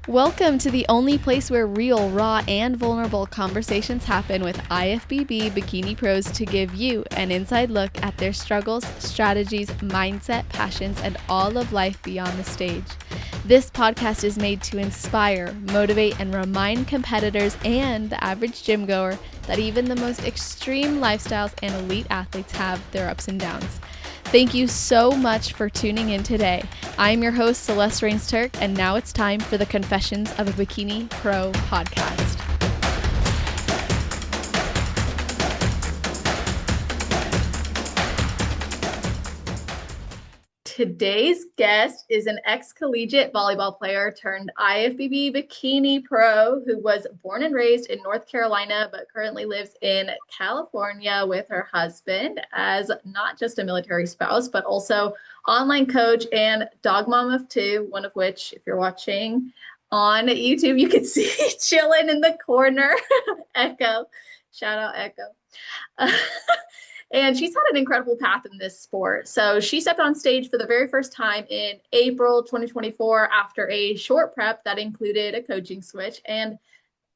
Welcome to the only place where real, raw, and vulnerable conversations happen with IFBB Bikini Pros to give you an inside look at their struggles, strategies, mindset, passions, and all of life beyond the stage. This podcast is made to inspire, motivate, and remind competitors and the average gym goer that even the most extreme lifestyles and elite athletes have their ups and downs. Thank you so much for tuning in today. I'm your host, Celeste Rains-Turk, and now it's time for the Confessions of a Bikini Pro podcast. Today's guest is an ex-collegiate volleyball player turned IFBB Bikini Pro who was born and raised in North Carolina but currently lives in California with her husband as not just a military spouse but also online coach and dog mom of two, one of which, if you're watching on YouTube, you can see chilling in the corner. Echo. Shout out Echo. And she's had an incredible path in this sport. So she stepped on stage for the very first time in April 2024 after a short prep that included a coaching switch. And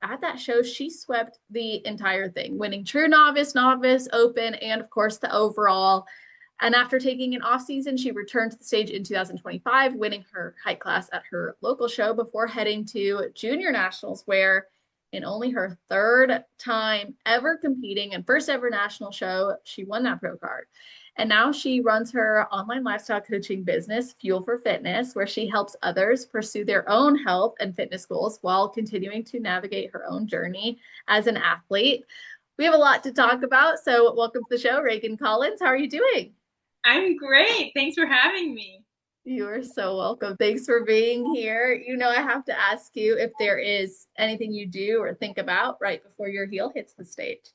at that show, she swept the entire thing, winning True Novice, Novice, Open, and of course the overall. And after taking an offseason, she returned to the stage in 2025, winning her height class at her local show before heading to Junior Nationals, where in only her third time ever competing and first ever national show, she won that pro card. And now she runs her online lifestyle coaching business, Fuel for Fitness, where she helps others pursue their own health and fitness goals while continuing to navigate her own journey as an athlete. We have a lot to talk about, so welcome to the show, Ragan Collins. How are you doing? I'm great. Thanks for having me. You are so welcome. Thanks for being here. You know, I have to ask you if there is anything you do or think about right before your heel hits the stage.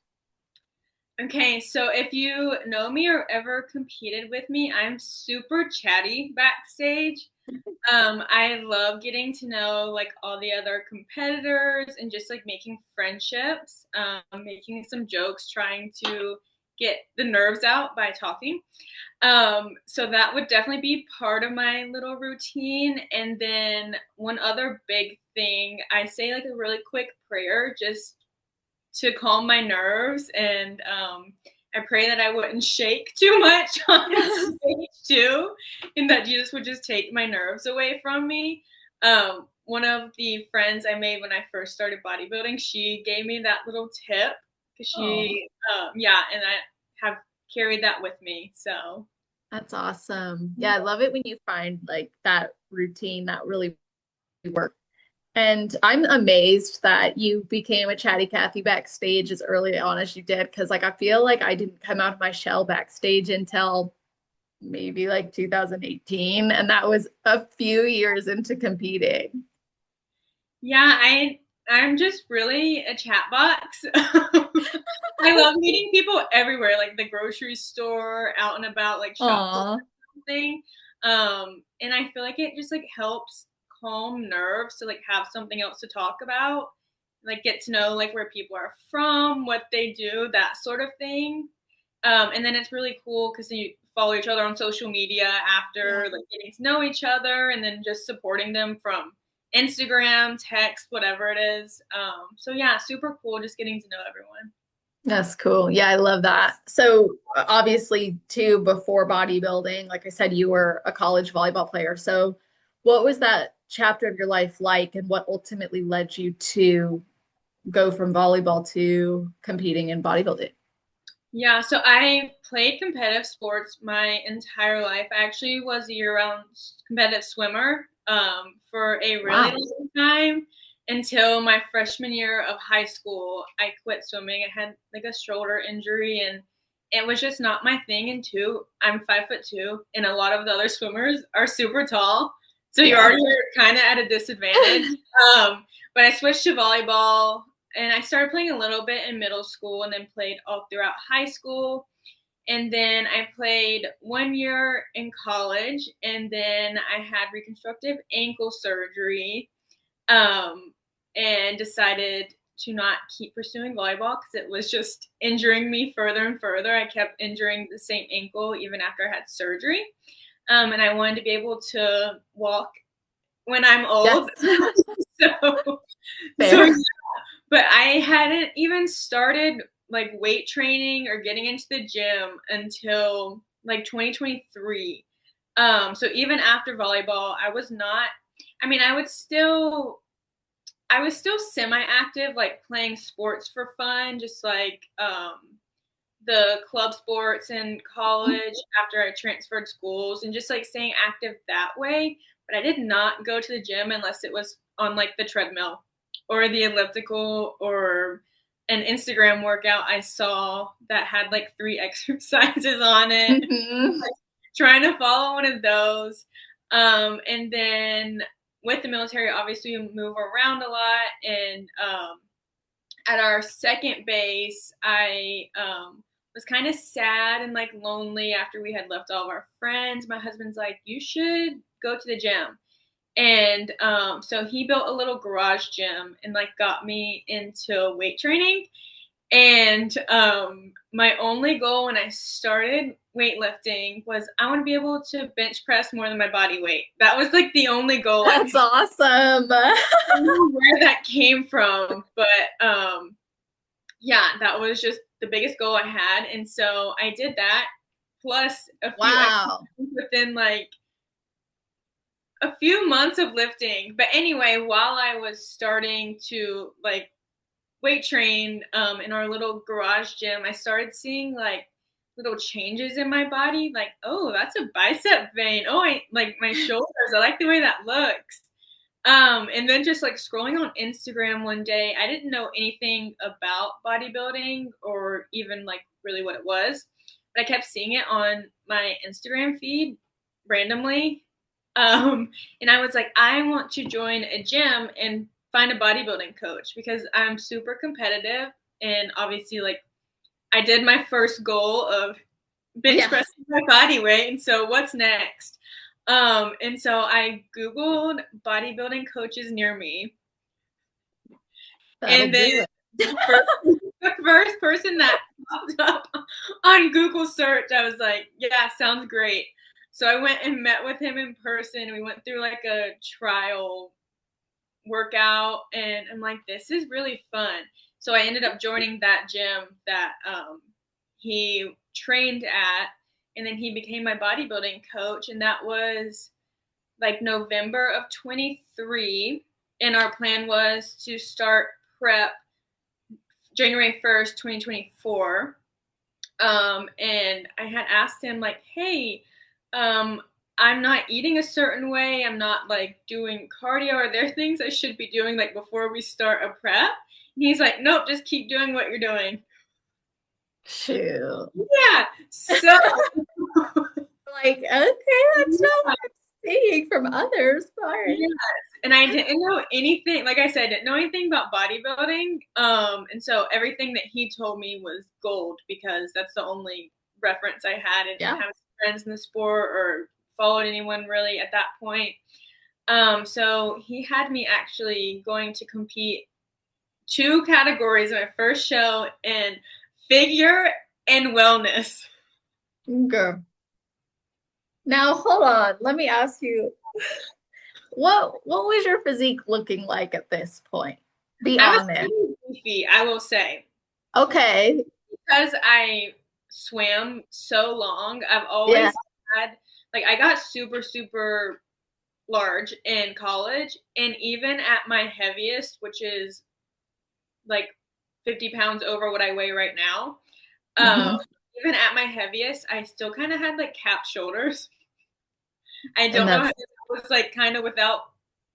Okay, so if you know me or ever competed with me, I'm super chatty backstage. I love getting to know like all the other competitors and just like making friendships, making some jokes, trying to get the nerves out by talking. So that would definitely be part of my little routine. And then one other big thing, I say like a really quick prayer just to calm my nerves. And I pray that I wouldn't shake too much on stage too, and that Jesus would just take my nerves away from me. One of the friends I made when I first started bodybuilding, she gave me that little tip because she, and I have carried that with me. So that's awesome. Yeah, I love it when you find like that routine that really works. And I'm amazed that you became a chatty Cathy backstage as early on as you did, because like I feel like I didn't come out of my shell backstage until maybe like 2018, and that was a few years into competing. Yeah, I'm just really a chat box. I love meeting people everywhere, like the grocery store, out and about, like shopping or something. And I feel like it just like helps calm nerves to like have something else to talk about, like get to know like where people are from, what they do, that sort of thing. And then it's really cool because you follow each other on social media after like getting to know each other and then just supporting them from Instagram, text, whatever it is. So yeah, super cool just getting to know everyone. That's cool. Yeah, I love that. So obviously too, before bodybuilding, like I said, you were a college volleyball player. So what was that chapter of your life like, and what ultimately led you to go from volleyball to competing in bodybuilding? Yeah, so I played competitive sports my entire life. I actually was a year-round competitive swimmer for a really long time until my freshman year of high school. I quit swimming. I had like a shoulder injury and it was just not my thing. And two, I'm 5'2", and a lot of the other swimmers are super tall. So you're already kind of at a disadvantage. But I switched to volleyball. And I started playing a little bit in middle school and then played all throughout high school. And then I played 1 year in college. And then I had reconstructive ankle surgery and decided to not keep pursuing volleyball because it was just injuring me further and further. I kept injuring the same ankle even after I had surgery. And I wanted to be able to walk when I'm old. Yes. So, so Fair. but I hadn't even started like weight training or getting into the gym until like 2023. So even after volleyball, I was not, I mean, I was still semi-active, like playing sports for fun, just like the club sports in college after I transferred schools and just like staying active that way. But I did not go to the gym unless it was on like the treadmill or the elliptical or an Instagram workout I saw that had like 3 exercises on it. Mhm. Like, trying to follow one of those. And then with the military, obviously we move around a lot. And at our second base, I was kind of sad and like lonely after we had left all of our friends. My husband's like, you should go to the gym. And so he built a little garage gym and like got me into weight training. And my only goal when I started weightlifting was I want to be able to bench press more than my body weight. That was like the only goal I That's awesome. don't know where that came from, but yeah, that was just the biggest goal I had, and so I did that. Plus a few Wow. exercises within like a few months of lifting. But anyway, while I was starting to like weight train in our little garage gym, I started seeing like little changes in my body. Like, oh, that's a bicep vein. Oh, I like my shoulders. I like the way that looks. And then just like scrolling on Instagram one day, I didn't know anything about bodybuilding or even like really what it was, but I kept seeing it on my Instagram feed randomly. And I was like, I want to join a gym and find a bodybuilding coach because I'm super competitive. And obviously, like, I did my first goal of bench Yeah. pressing my body weight. And so, what's next? And so I Googled bodybuilding coaches near me. That'll And then do it. the first person that popped up on Google search, I was like, yeah, sounds great. So I went and met with him in person. We went through like a trial workout, and I'm like, this is really fun. So I ended up joining that gym that he trained at, and then he became my bodybuilding coach, and that was like November of 23. And our plan was to start prep January 1st, 2024. And I had asked him, like, hey, I'm not eating a certain way. I'm not like doing cardio. Are there things I should be doing like before we start a prep? And he's like, nope, just keep doing what you're doing. Shoot. Yeah. So Like, okay, that's not what I'm seeing from others. Sorry. yes. And I didn't know anything, like I said, I didn't know anything about bodybuilding. And so everything that he told me was gold because that's the only reference I had and Yeah. having friends in the sport or followed anyone really at that point. So he had me actually going to compete 2 categories in my first show in figure and wellness. Girl. Now hold on. Let me ask you, what was your physique looking like at this point? Be I was honest. pretty beefy, I will say. Okay. Because I swam so long, I've Yeah. always had, like, I got super, super large in college. And even at my heaviest, which is like 50 pounds over what I weigh right now, um, Hmm. even at my heaviest, I still kind of had like cap shoulders. I And don't know how that's it was like kind of without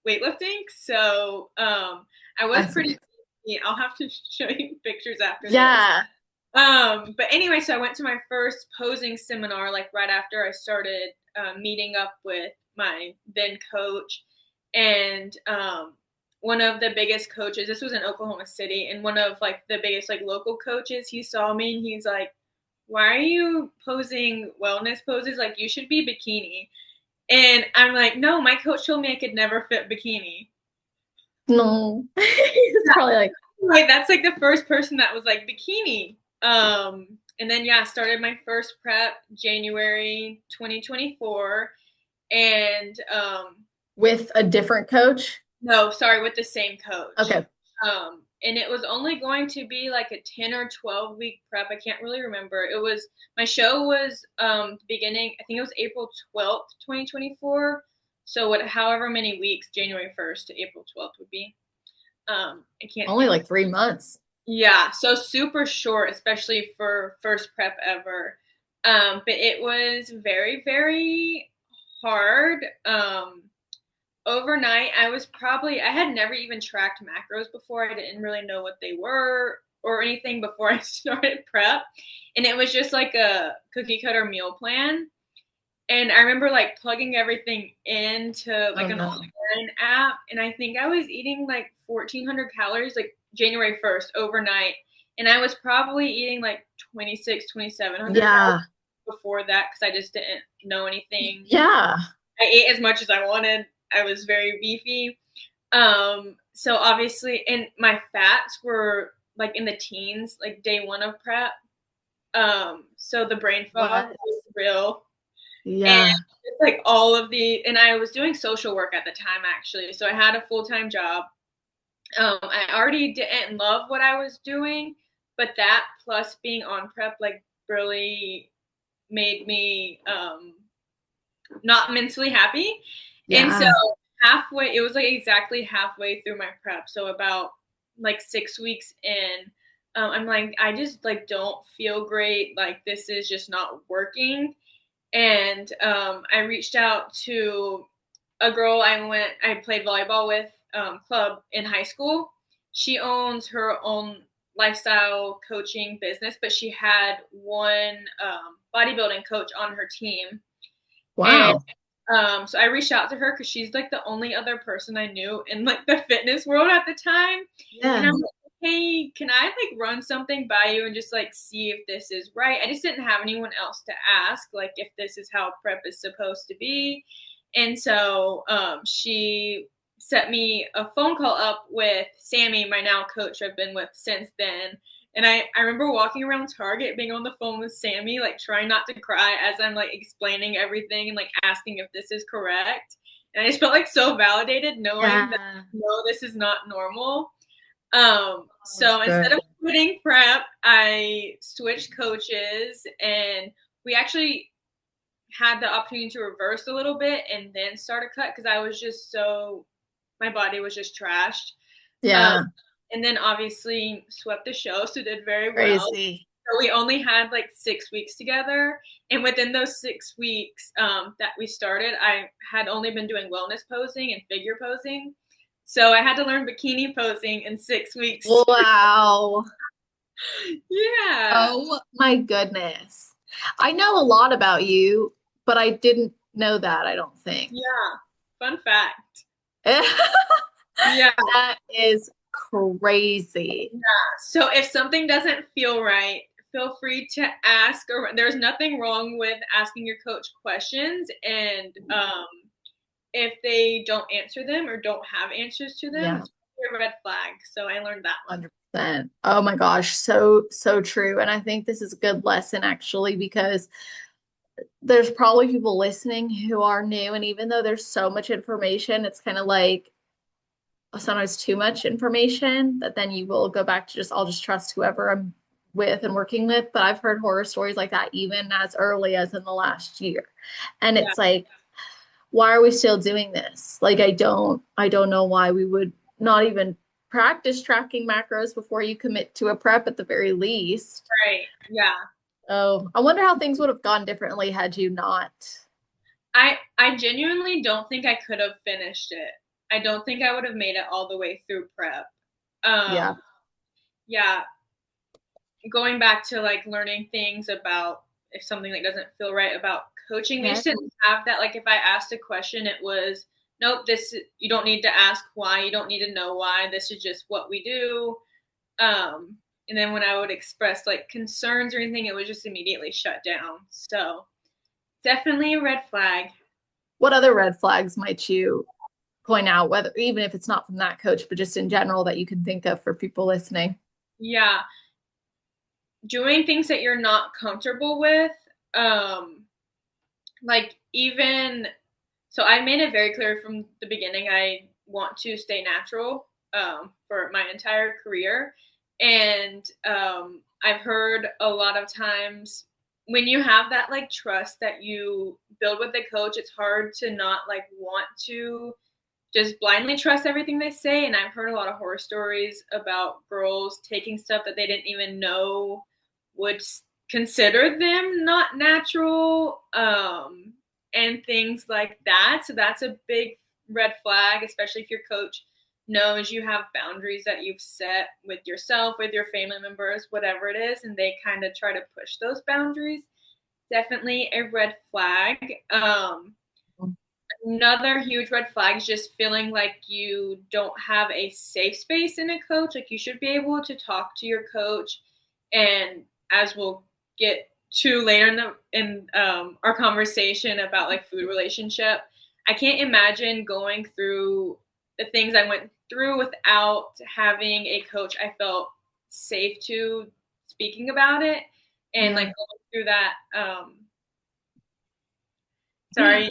weightlifting. So I was that's pretty, I'll have to show you pictures after this. yeah. But anyway, so I went to my first posing seminar like right after I started meeting up with my then coach, and one of the biggest coaches. This was in Oklahoma City, and one of like the biggest like local coaches. He saw me and he's like, "Why are you posing wellness poses? Like you should be bikini." And I'm like, "No, my coach told me I could never fit bikini." No. It's probably like, Right, that's like the first person that was like bikini. And then yeah, started my first prep January 2024, and With a different coach? No, sorry, with the same coach. Okay. And it was only going to be like a 10 or 12 week prep. I can't really remember. It was my show was beginning, I think it was April 12th, 2024. So however many weeks, January 1st to April 12th would be. I can't Only think. like 3 months. Yeah, so super short, especially for first prep ever. But it was very, very hard. Overnight, I had never even tracked macros before. I didn't really know what they were or anything before I started prep. And it was just like a cookie cutter meal plan. And I remember like plugging everything into like an online app. And I think I was eating like 1,400 calories like January 1st overnight. And I was probably eating like 2,700 Yeah. calories before that because I just didn't know anything. Yeah. I ate as much as I wanted. I was very beefy. So obviously, and my fats were like in the teens, like day one of prep. So the brain fog What? was real. And Yeah. it's like and I was doing social work at the time actually. So I had a full-time job. I already didn't love what I was doing, but that plus being on prep like really made me not mentally happy. And so Yeah. it was like exactly halfway through my prep. So about like 6 weeks in, I'm like, I just like don't feel great. Like this is just not working. And I reached out to a girl I played volleyball with club in high school. She owns her own lifestyle coaching business, but she had one bodybuilding coach on her team. And Wow. so I reached out to her because she's like the only other person I knew in like the fitness world at the time. And Yeah. I'm like, hey, can I like run something by you and just like see if this is right? I just didn't have anyone else to ask, like if this is how prep is supposed to be. And so she set me a phone call up with Sammy, my now coach I've been with since then. And I remember walking around Target, being on the phone with Sammy, like trying not to cry as I'm like explaining everything and like asking if this is correct. And I just felt like so validated knowing that Yeah. no, this is not normal. That's So instead good. of quitting prep, I switched coaches and we actually had the opportunity to reverse a little bit and then start a cut because my body was just trashed. Um, Yeah. and then obviously swept the show, so did very well. Crazy. So we only had like 6 weeks together. And within those 6 weeks that we started, I had only been doing wellness posing and figure posing. So I had to learn bikini posing in 6 weeks. Wow. Yeah. Oh my goodness. I know a lot about you, but I didn't know that, I don't think. Yeah. Fun fact. Yeah. That is crazy. So if something doesn't feel right, feel free to ask. Or there's nothing wrong with asking your coach questions, and if they don't answer them or don't have answers to them, Yeah, it's a red flag. So I learned that one. 100%. Oh my gosh, so so true. And I think this is a good lesson actually because there's probably people listening who are new, and even though there's so much information, it's kind of like sometimes too much information that then you will go back to just I'll just trust whoever I'm with and working with. But I've heard horror stories like that even as early as in the last year. And Yeah. it's like, why are we still doing this? Like I don't know why we would not even practice tracking macros before you commit to a prep at the very least. Right. Yeah. Oh, I wonder how things would have gone differently had you not. I genuinely don't think I could have finished it. I don't think I would have made it all the way through prep. Yeah. Yeah, going back to like learning things about if something like doesn't feel right about coaching, we Yeah. just didn't have that. Like if I asked a question, it was nope, this you don't need to ask why, you don't need to know why. This is just what we do. And then when I would express like concerns or anything, it was just immediately shut down. So definitely a red flag. What other red flags might you point out, whether even if it's not from that coach, but just in general that you can think of for people listening? Yeah, doing things that you're not comfortable with. Um, like even So I made it very clear from the beginning I want to stay natural for my entire career. And I've heard a lot of times when you have that like trust that you build with the coach, it's hard to not like want to just blindly trust everything they say. And I've heard a lot of horror stories about girls taking stuff that they didn't even know would consider them not natural, and things like that. So that's a big red flag, especially if your coach knows you have boundaries that you've set with yourself, with your family members, whatever it is, and they kind of try to push those boundaries. Definitely a red flag. Another huge red flag is just feeling like you don't have a safe space in a coach. Like you should be able to talk to your coach, and as we'll get to later in our conversation about like food relationship, I can't imagine going through the things I went through without having a coach I felt safe to speaking about it, and like going through that. Sorry.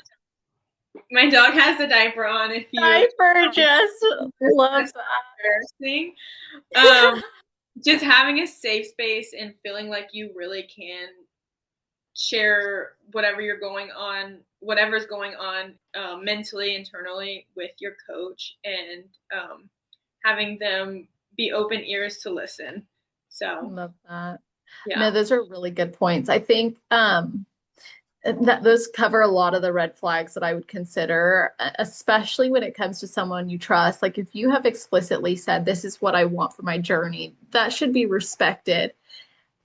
My dog has a diaper on. If you diaper, just love that. Embarrassing. Just having a safe space and feeling like you really can share whatever's going on mentally, internally with your coach, and having them be open ears to listen. So love that. Yeah. No, those are really good points. I think that those cover a lot of the red flags that I would consider, especially when it comes to someone you trust. Like if you have explicitly said, this is what I want for my journey, that should be respected.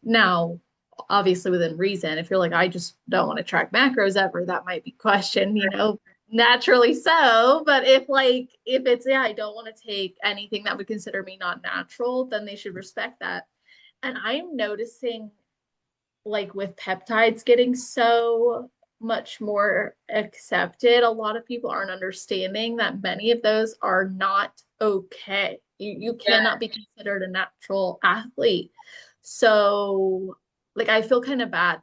Now, obviously within reason, if you're like, I just don't want to track macros ever, that might be questioned, naturally so. But if it's, yeah, I don't want to take anything that would consider me not natural, then they should respect that. And I'm noticing like with peptides getting so much more accepted, a lot of people aren't understanding that many of those are not okay. You cannot be considered a natural athlete. So like I feel kind of bad.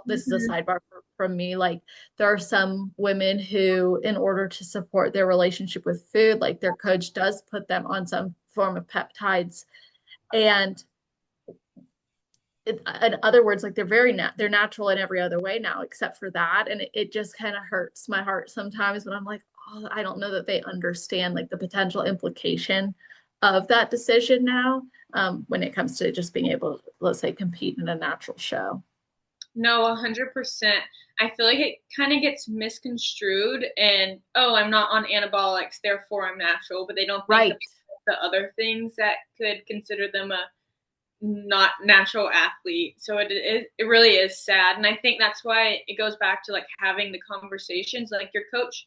This is a sidebar from me. Like there are some women who, in order to support their relationship with food, like their coach does put them on some form of peptides. And in other words, like they're natural in every other way now, except for that. And it just kind of hurts my heart sometimes when I'm like, oh, I don't know that they understand like the potential implication of that decision now, when it comes to just being able to, let's say, compete in a natural show. No, 100%. I feel like it kind of gets misconstrued, and I'm not on anabolics, therefore I'm natural, but they don't think Right. of the other things that could consider them a not natural athlete. So it really is sad. And I think that's why it goes back to like having the conversations. Like your coach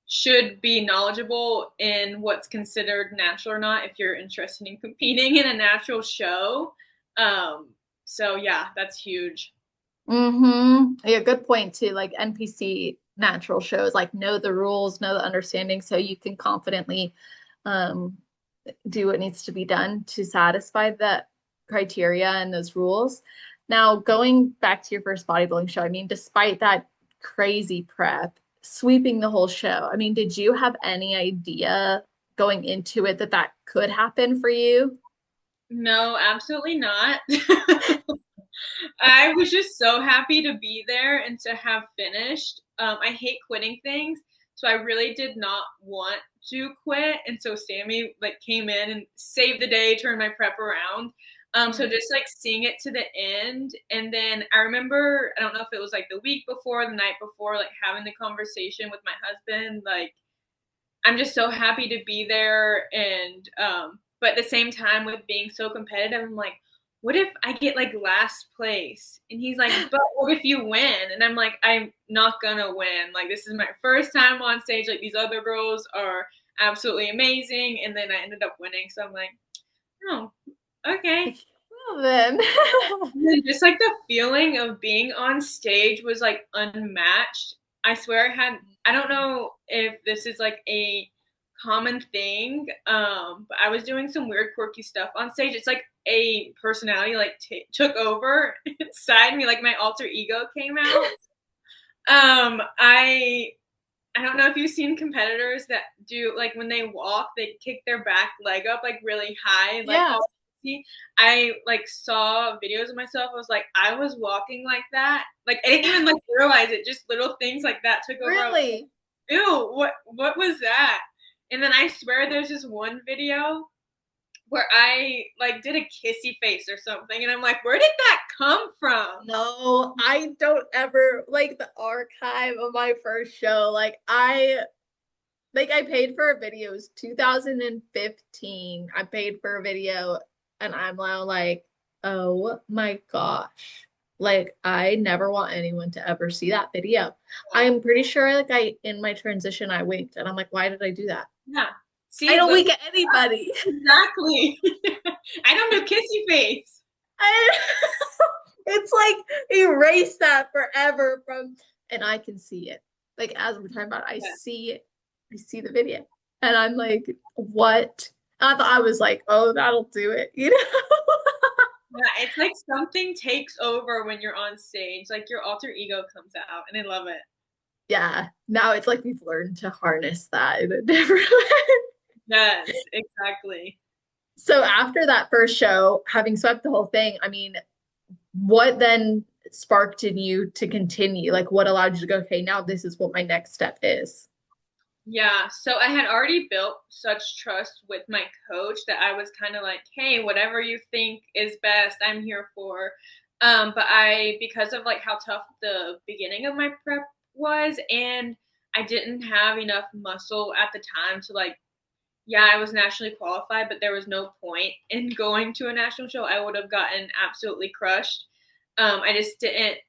should be knowledgeable in what's considered natural or not if you're interested in competing in a natural show. So yeah, that's huge. Yeah, good point too. Like NPC natural shows, like know the rules, know the understanding, so you can confidently um, do what needs to be done to satisfy that criteria and those rules. Now, going back to your first bodybuilding show, I mean, despite that crazy prep, sweeping the whole show, I mean, did you have any idea going into it that that could happen for you? No, absolutely not. I was just so happy to be there and to have finished. I hate quitting things, so I really did not want to quit. And so Sammy like came in and saved the day, turned my prep around. So just like seeing it to the end. And then I remember, I don't know if it was like the week before, the night before, like having the conversation with my husband, like I'm just so happy to be there. And but at the same time with being so competitive, I'm like, what if I get like last place? And he's like, but what if you win? And I'm like, I'm not gonna win. Like this is my first time on stage. Like these other girls are absolutely amazing. And then I ended up winning. So I'm like, oh, okay. Well, then. Just like the feeling of being on stage was like unmatched. I swear I don't know if this is like a common thing, but I was doing some weird quirky stuff on stage. It's like a personality like took over inside me, like my alter ego came out. I I don't know if you've seen competitors that do like when they walk, they kick their back leg up like really high, like Yeah. all. I like saw videos of myself. I was like, I was walking like that. Like I didn't even like realize it. Just little things like that took over. Really? Ew, what was that? And then I swear there's this one video where I like did a kissy face or something, and I'm like, where did that come from? No, I don't ever like the archive of my first show. I paid for a video. It was 2015. I paid for a video and I'm now like, oh my gosh. Like I never want anyone to ever see that video. I'm pretty sure like I in my transition I winked and I'm like, why did I do that? Yeah. I See, don't look, wink at anybody. exactly. I don't do kissy face. I, it's like erase that forever from and I can see it. Like as we're talking about, I Yeah. see it. I see the video. And I'm like, what? I thought I was like, oh, that'll do it, you know? Yeah, it's like something takes over when you're on stage. Like your alter ego comes out, and I love it. Yeah. Now it's like we've learned to harness that in a different way. Yes, exactly. So after that first show, having swept the whole thing, I mean, what then sparked in you to continue? Like what allowed you to go, okay, now this is what my next step is? Yeah, so I had already built such trust with my coach that I was kind of like, hey, whatever you think is best, I'm here for. But because of like how tough the beginning of my prep was, and I didn't have enough muscle at the time to like, yeah, I was nationally qualified, but there was no point in going to a national show. I would have gotten absolutely crushed. I just didn't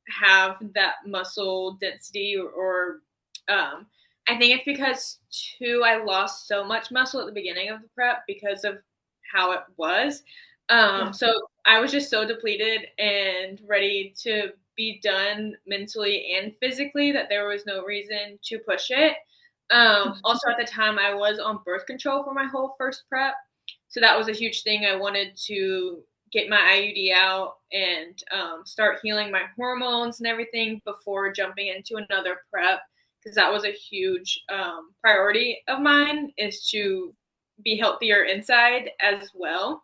have that muscle density or I think it's because too I lost so much muscle at the beginning of the prep because of how it was. Yeah. So I was just so depleted and ready to be done mentally and physically that there was no reason to push it. Also at the time I was on birth control for my whole first prep. So that was a huge thing. I wanted to get my IUD out and start healing my hormones and everything before jumping into another prep because that was a huge priority of mine is to be healthier inside as well.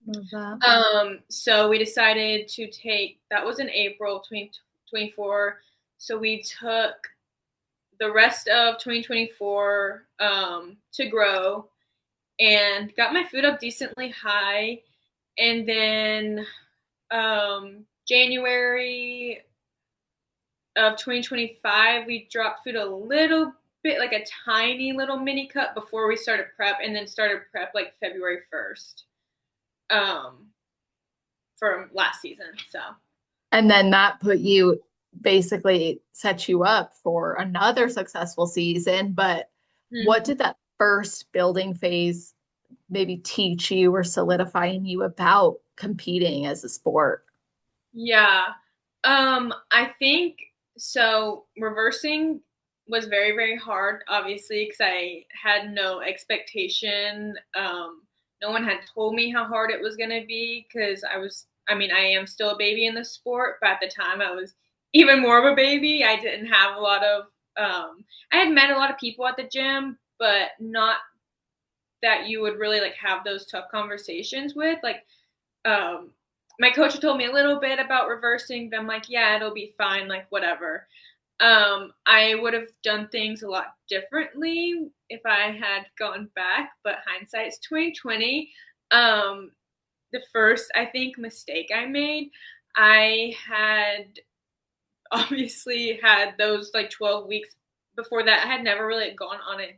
Love that. So we decided to take, that was in April 2024. So we took the rest of 2024 to grow and got my food up decently high. And then January of 2025, we dropped food a little bit, like a tiny little mini cut before we started prep, and then started prep like February 1st from last season. So, And then that put you basically set you up for another successful season. But what did that first building phase maybe teach you or solidify in you about competing as a sport? yeah, I think so. Reversing was very, very hard, obviously, because I had no expectation. No one had told me how hard it was going to be because I mean, I am still a baby in the sport, but at the time I was even more of a baby. I didn't have a lot of, I had met a lot of people at the gym, but not that you would really like have those tough conversations with. Like, my coach told me a little bit about reversing, but I'm like, yeah, it'll be fine, like whatever. I would have done things a lot differently if I had gone back, but hindsight's 2020. The first, I think, mistake I made, I had obviously had those like 12 weeks before that. I had never really gone on a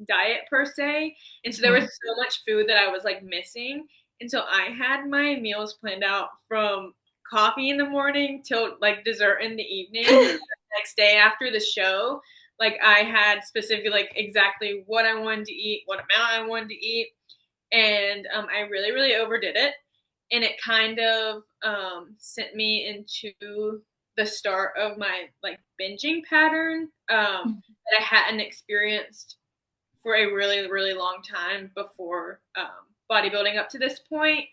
diet per se. And so there was so much food that I was like missing. And so I had my meals planned out from coffee in the morning till like dessert in the evening. The next day after the show, like I had specifically like exactly what I wanted to eat, what amount I wanted to eat. And I really, really overdid it. And it kind of sent me into the start of my like binging pattern that I hadn't experienced for a really, really long time before bodybuilding up to this point.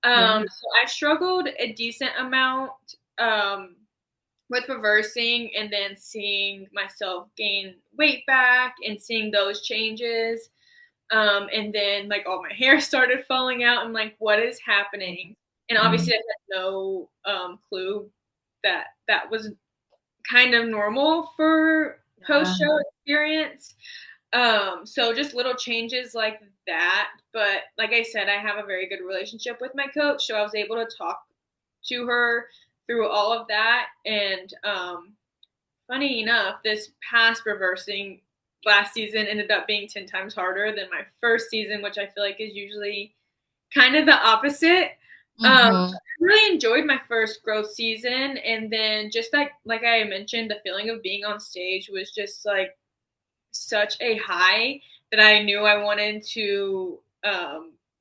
So I struggled a decent amount with reversing and then seeing myself gain weight back and seeing those changes. And then like all my hair started falling out. I'm like, what is happening? And obviously I had no clue that that was kind of normal for post-show experience. So just little changes like that. But like I said, I have a very good relationship with my coach, so I was able to talk to her through all of that. And funny enough, this past reversing last season ended up being 10 times harder than my first season, which I feel like is usually kind of the opposite. I really enjoyed my first growth season, and then just like I mentioned, the feeling of being on stage was just like such a high that I knew I wanted to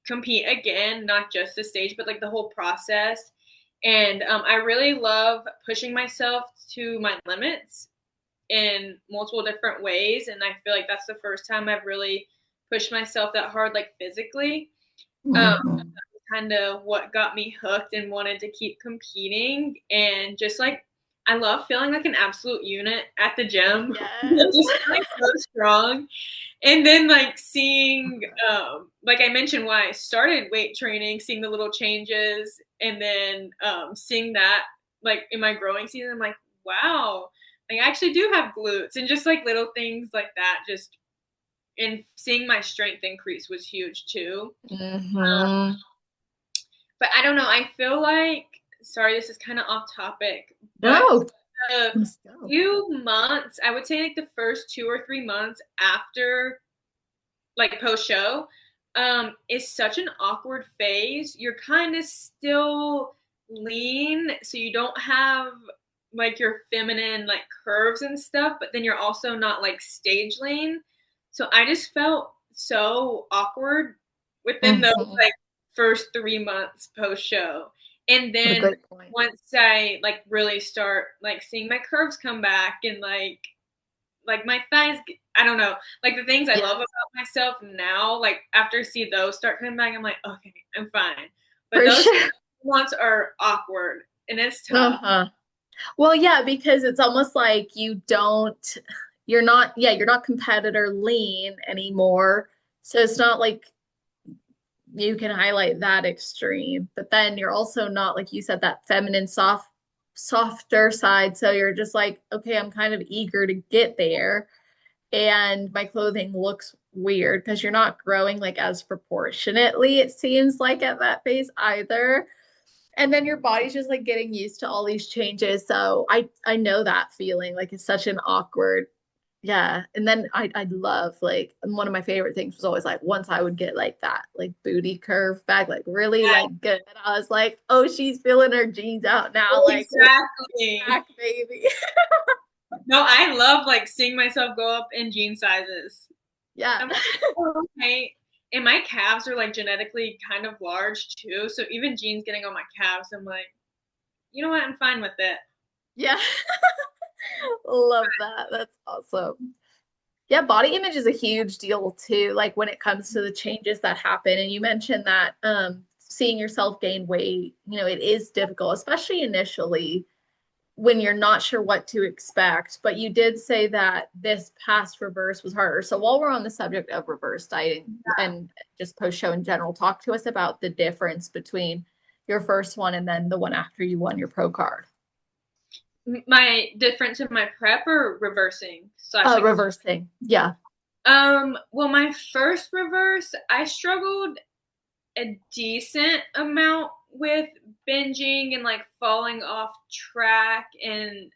compete again, not just the stage, but like the whole process. And I really love pushing myself to my limits in multiple different ways. And I feel like that's the first time I've really pushed myself that hard, like physically. Kind of what got me hooked and wanted to keep competing. And just like, I love feeling like an absolute unit at the gym. Just feeling so strong. And then like seeing, like I mentioned, why I started weight training, seeing the little changes, and then seeing that like in my growing season, I'm like, wow, like I actually do have glutes, and just like little things like that, just and seeing my strength increase was huge too. But I don't know. I feel like, sorry, this is kind of off topic, but a few months, I would say like the first 2 or 3 months after like post show, is such an awkward phase. You're kind of still lean, so you don't have like your feminine like curves and stuff, but then you're also not like stage lean. So I just felt so awkward within those like first 3 months post show. And then once I like really start like seeing my curves come back and like my thighs, I don't know, like the things I love about myself now, like after I see those start coming back, I'm like, okay, I'm fine. But those ones are awkward and it's tough. Well, yeah, because it's almost like you're not competitor lean anymore. So it's not like you can highlight that extreme, but then you're also not, like you said, that feminine softer side. So you're just like, okay, I'm kind of eager to get there. And my clothing looks weird because you're not growing like as proportionately, it seems like at that phase either. And then your body's just like getting used to all these changes. So I know that feeling, like it's such an awkward, yeah. And then I love, like, one of my favorite things was always like once I would get like that like booty curve back like really like good, and I was like, oh, she's feeling her jeans out now, like exactly, back, baby. No, I love like seeing myself go up in jean sizes. Yeah. I'm like, oh, okay. And my calves are like genetically kind of large too. So even jeans getting on my calves, I'm like, you know what? I'm fine with it. Yeah. Love that. That's awesome. Yeah, body image is a huge deal too, like when it comes to the changes that happen. And you mentioned that seeing yourself gain weight, it is difficult, especially initially when you're not sure what to expect. But you did say that this past reverse was harder. So while we're on the subject of reverse dieting and just post show in general, talk to us about the difference between your first one and then the one after you won your pro card. My difference in my prep or reversing? Reversing. Yeah. Well, my first reverse, I struggled a decent amount with binging and like falling off track and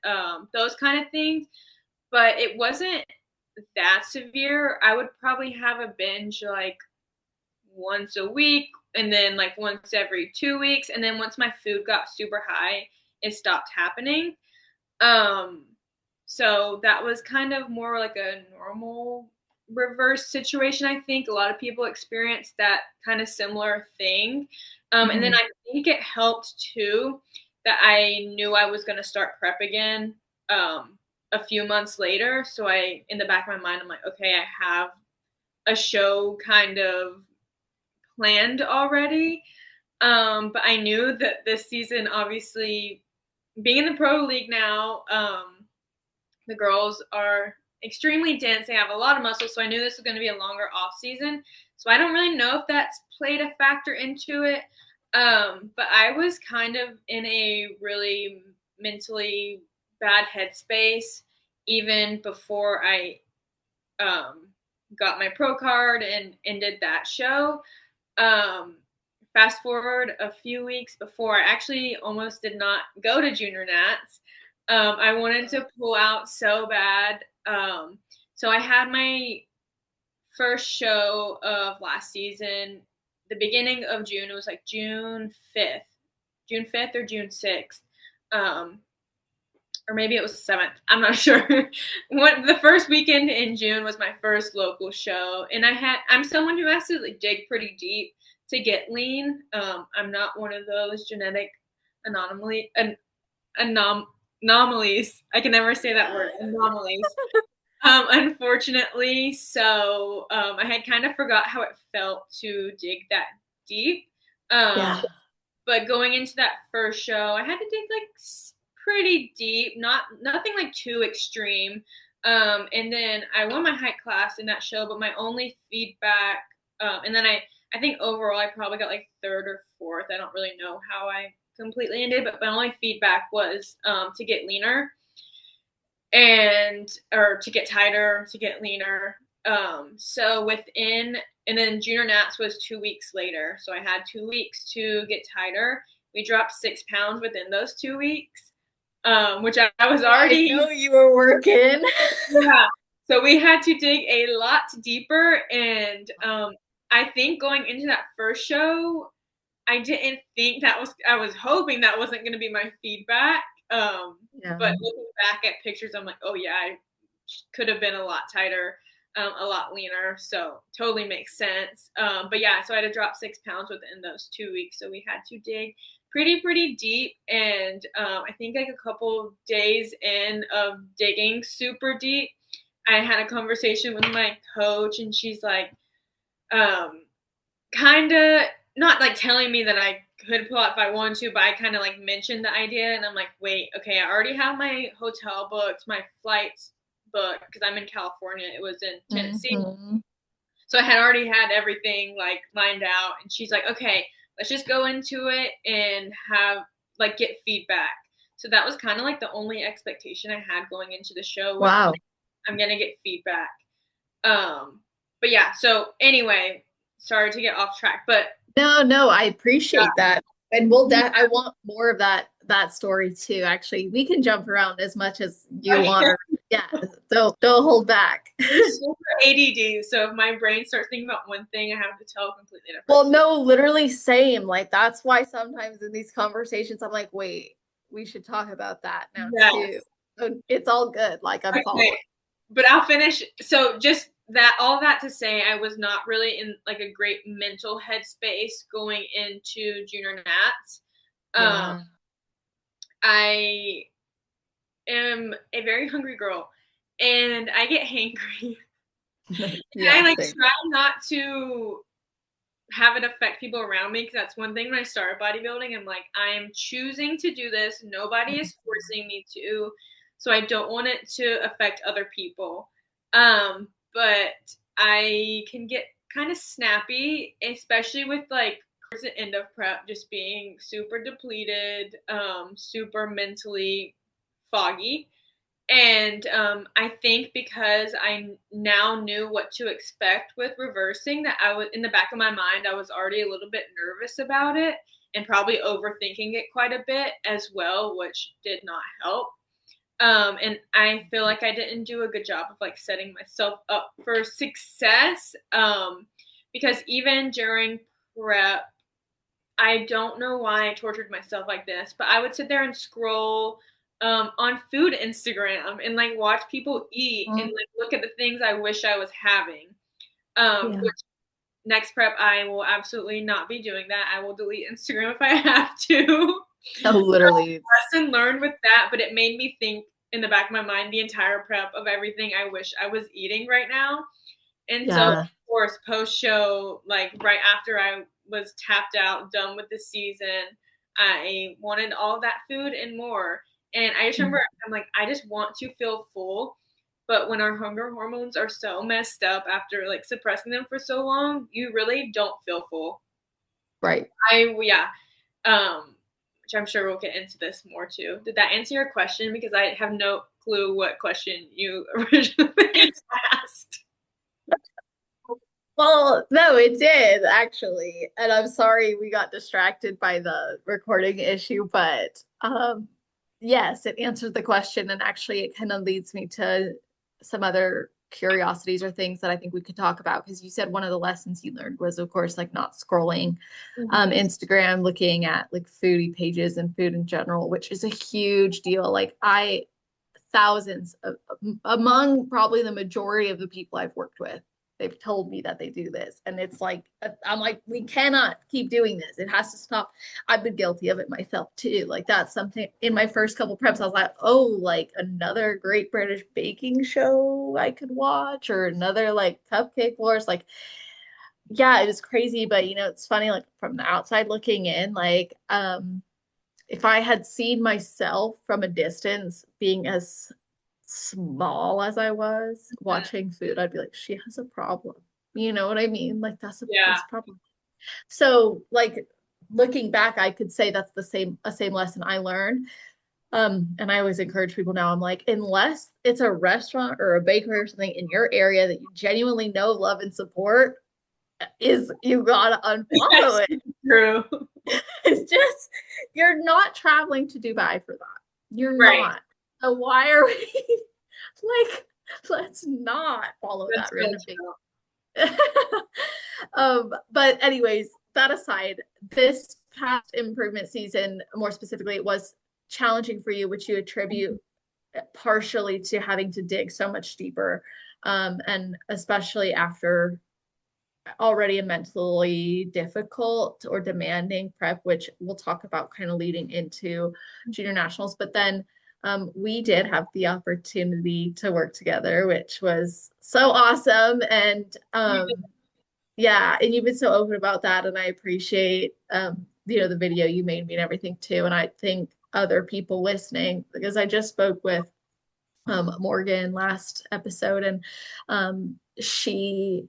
those kind of things, but it wasn't that severe. I would probably have a binge like once a week and then like once every 2 weeks, and then once my food got super high, it stopped happening. So that was kind of more like a normal reverse situation. I think a lot of people experience that kind of similar thing. And then I think it helped too that I knew I was going to start prep again a few months later. So in the back of my mind, I'm like, okay, I have a show kind of planned already. But I knew that this season obviously being in the pro league now, the girls are extremely dense. They have a lot of muscle, so I knew this was going to be a longer off season. So I don't really know if that's played a factor into it. But I was kind of in a really mentally bad headspace even before I got my pro card and ended that show. Fast forward a few weeks before, I actually almost did not go to junior nats. I wanted to pull out so bad. So I had my first show of last season, the beginning of June. It was like June 5th or June 6th. Or maybe it was the 7th. I'm not sure. The first weekend in June was my first local show, and I'm someone who has to like dig pretty deep to get lean. I'm not one of those genetic anomalies. I can never say that word. Anomalies. Unfortunately, so I had kind of forgot how it felt to dig that deep. Yeah. But going into that first show, I had to dig like pretty deep, nothing like too extreme. And then I won my height class in that show, but my only feedback, and then I think overall I probably got like third or fourth. I don't really know how I completely ended, but my only feedback was to get leaner or to get tighter, to get leaner. And then junior nats was 2 weeks later. So I had 2 weeks to get tighter. We dropped 6 pounds within those 2 weeks, which I was already. I know you were working. Yeah. So we had to dig a lot deeper. And I think going into that first show, I didn't think I was hoping that wasn't going to be my feedback. But looking back at pictures, I'm like, oh yeah, I could have been a lot tighter, a lot leaner. So totally makes sense. But yeah, so I had to drop 6 pounds within those 2 weeks. So we had to dig pretty deep. And I think like a couple days in of digging super deep, I had a conversation with my coach, and she's like, kind of not like telling me that I could pull out if I wanted to, but I kind of like mentioned the idea, and I'm like, wait, okay, I already have my hotel booked, my flights booked, because I'm in California. It was in Tennessee. Mm-hmm. So I had already had everything like lined out, and she's like, okay, let's just go into it and have like get feedback. So that was kind of like the only expectation I had going into the show. Wow. Like, I'm going to get feedback. But yeah, so anyway, sorry to get off track, but no, I appreciate that. And I want more of that story too. Actually, we can jump around as much as you want. Or, yeah, don't hold back. Super ADD, so if my brain starts thinking about one thing, I have to tell completely different. Well, no, literally same. Like that's why sometimes in these conversations, I'm like, wait, we should talk about that now too. So it's all good. Like I'm following. But I'll finish. So just all that to say, I was not really in like a great mental headspace going into junior nats. I am a very hungry girl, and I get hangry. Yeah, I like try not to have it affect people around me, because that's one thing when I started bodybuilding. I'm like, I'm choosing to do this. Nobody is forcing me to. So I don't want it to affect other people. But I can get kind of snappy, especially with like towards the end of prep, just being super depleted, super mentally foggy. And I think because I now knew what to expect with reversing, that I was in the back of my mind, I was already a little bit nervous about it and probably overthinking it quite a bit as well, which did not help. And I feel like I didn't do a good job of like setting myself up for success. Because even during prep, I don't know why I tortured myself like this, but I would sit there and scroll on food Instagram and like watch people eat and like look at the things I wish I was having. Which next prep, I will absolutely not be doing that. I will delete Instagram if I have to. Oh, literally. Lesson learned with that, but it made me think in the back of my mind the entire prep of everything I wish I was eating right now. And so, of course, post show, like right after I was tapped out, done with the season, I wanted all that food and more. And I just remember, I'm like, I just want to feel full. But when our hunger hormones are so messed up after like suppressing them for so long, you really don't feel full. Right. Yeah. Which I'm sure we'll get into this more too. Did that answer your question? Because I have no clue what question you originally asked. Well, no, it did actually. And I'm sorry we got distracted by the recording issue, but yes, it answered the question. And actually, it kind of leads me to some other curiosities or things that I think we could talk about. Because you said one of the lessons you learned was, of course, like not scrolling Instagram, looking at like foodie pages and food in general, which is a huge deal. Like, thousands of, among probably the majority of the people I've worked with, they've told me that they do this. And it's like, I'm like, we cannot keep doing this. It has to stop. I've been guilty of it myself too. Like, that's something in my first couple preps, I was like, oh, like another Great British Baking Show I could watch, or another like Cupcake Wars. Like, yeah, it was crazy. But it's funny, like from the outside looking in, like, if I had seen myself from a distance being as small as I was watching food, I'd be like, she has a problem. You know what I mean? Like, that's Yeah. a problem. So, like, looking back, I could say that's a same lesson I learned. And I always encourage people now, I'm like, unless it's a restaurant or a bakery or something in your area that you genuinely know, love, and support, is you gotta unfollow it. True. It's just, you're not traveling to Dubai for that. You're Right. not. So why are we like, let's not follow that random thing. But anyways, that aside, this past improvement season, more specifically, it was challenging for you, which you attribute partially to having to dig so much deeper. And especially after already a mentally difficult or demanding prep, which we'll talk about kind of leading into junior nationals. But then we did have the opportunity to work together, which was so awesome. And yeah, and you've been so open about that, and I appreciate the video you made me and everything too. And I think other people listening, because I just spoke with Morgan last episode, and she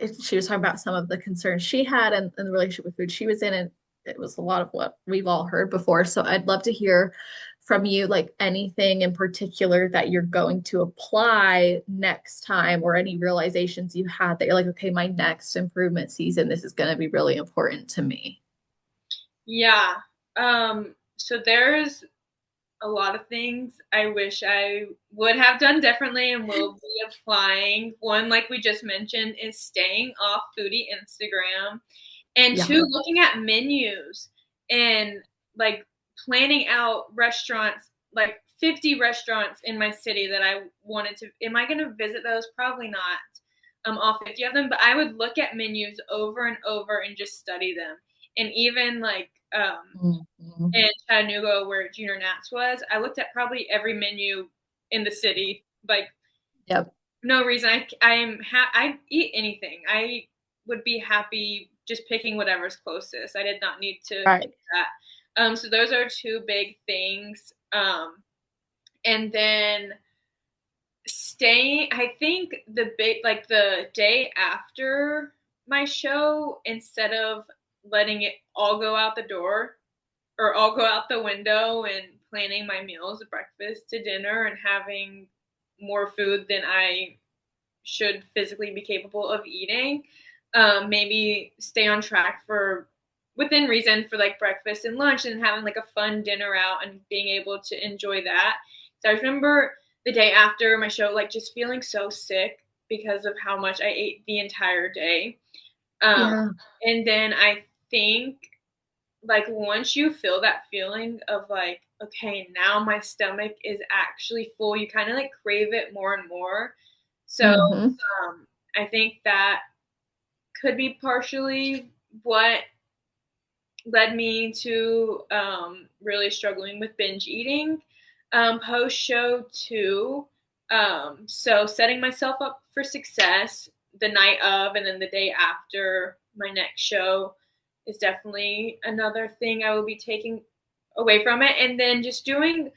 was talking about some of the concerns she had and the relationship with food she was in, and it was a lot of what we've all heard before. So I'd love to hear from you, like anything in particular that you're going to apply next time, or any realizations you had that you're like, okay, my next improvement season, this is going to be really important to me. Yeah. So there's a lot of things I wish I would have done differently and will be applying. One, like we just mentioned, is staying off foodie Instagram. And Yeah. two, looking at menus and like planning out restaurants, like 50 restaurants in my city that I wanted to. Am I going to visit those? Probably not, all 50 of them, but I would look at menus over and over and just study them. And even like in Chattanooga, where Junior Nats was, I looked at probably every menu in the city. Like, Yep. no reason. I eat anything. I would be happy just picking whatever's closest. I did not need to Right. do that. So those are two big things. And then staying, I think the day after my show, instead of letting it all go out the door or all go out the window and planning my meals, breakfast to dinner, and having more food than I should physically be capable of eating, maybe stay on track for within reason for like breakfast and lunch, and having like a fun dinner out and being able to enjoy that. So I remember the day after my show, like just feeling so sick because of how much I ate the entire day. Yeah. And then I think like once you feel that feeling of like, okay, now my stomach is actually full, you kind of like crave it more and more. So I think that could be partially what led me to really struggling with binge eating post show too. So setting myself up for success the night of and then the day after my next show is definitely another thing I will be taking away from it. And then just doing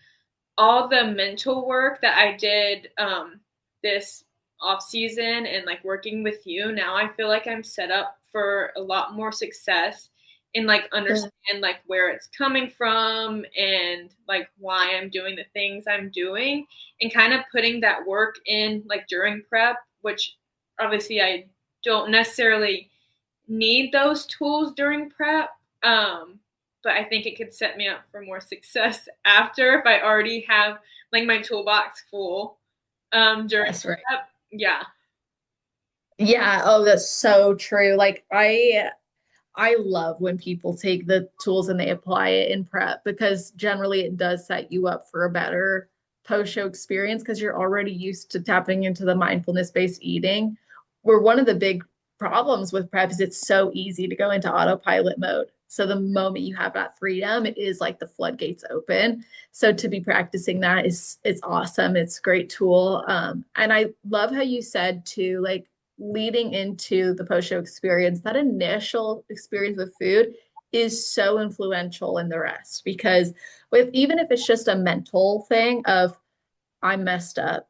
all the mental work that I did this off season and like working with you, now I feel like I'm set up for a lot more success and like understand like where it's coming from and like why I'm doing the things I'm doing, and kind of putting that work in like during prep, which obviously I don't necessarily need those tools during prep. But I think it could set me up for more success after if I already have like my toolbox full during That's right. prep. Yeah. Yeah, oh, that's so true. Like I love when people take the tools and they apply it in prep, because generally it does set you up for a better post-show experience because you're already used to tapping into the mindfulness-based eating. Where one of the big problems with prep is it's so easy to go into autopilot mode. So the moment you have that freedom, it is like the floodgates open. So to be practicing that is it's awesome. It's a great tool. And I love how you said too, like leading into the post show experience, that initial experience with food is so influential in the rest, because with even if it's just a mental thing of I messed up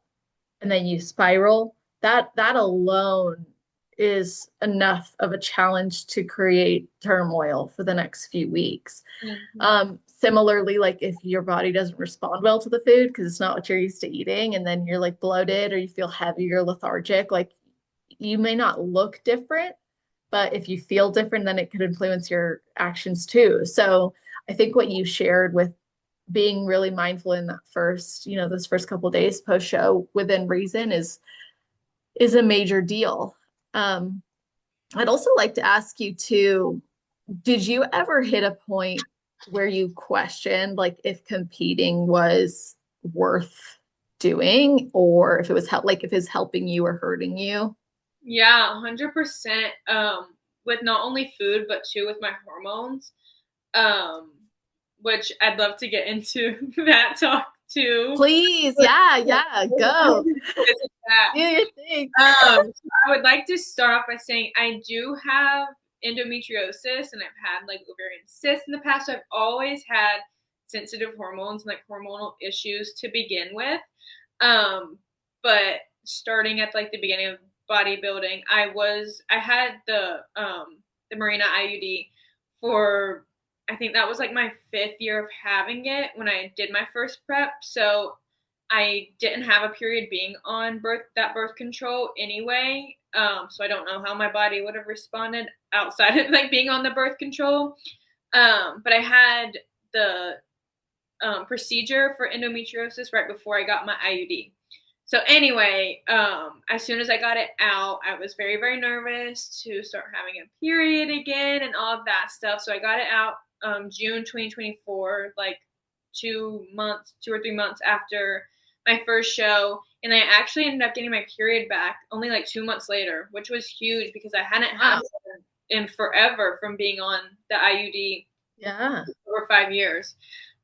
and then you spiral, that alone is enough of a challenge to create turmoil for the next few weeks. Mm-hmm. Similarly, like if your body doesn't respond well to the food because it's not what you're used to eating, and then you're like bloated or you feel heavy or lethargic, like you may not look different, but if you feel different, then it could influence your actions too. So I think what you shared with being really mindful in that first, those first couple of days post show within reason is a major deal. I'd also like to ask you too, did you ever hit a point where you questioned like if competing was worth doing, or if it was like if it's helping you or hurting you? Yeah, 100%. With not only food, but too with my hormones, um, which I'd love to get into that talk too. Please, yeah, yeah, go. Do your thing. So I would like to start off by saying I do have endometriosis and I've had like ovarian cysts in the past. So I've always had sensitive hormones and like hormonal issues to begin with. But starting at like the beginning of bodybuilding, I had the Marina IUD for, I think that was like my 5th year of having it when I did my first prep. So I didn't have a period being on birth control anyway. So I don't know how my body would have responded outside of like being on the birth control. But I had the procedure for endometriosis right before I got my IUD. So anyway, as soon as I got it out, I was very, very nervous to start having a period again and all of that stuff. So I got it out June 2024, like 2 or 3 months after my first show. And I actually ended up getting my period back only like 2 months later, which was huge because I hadn't had it in forever from being on the IUD over 5 years.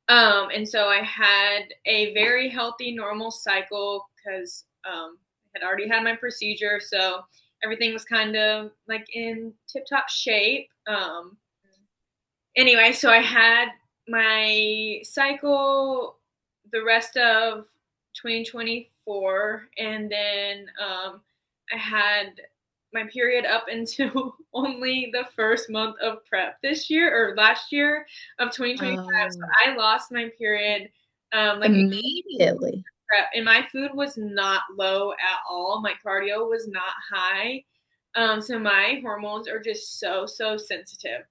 And so I had a very healthy, normal cycle because I had already had my procedure. So everything was kind of like in tip-top shape. Anyway, so I had my cycle the rest of 2024, and then I had my period up until only the first month of prep this year or last year of 2025. So I lost my period like immediately. Prep, and my food was not low at all. My cardio was not high. So my hormones are just so sensitive.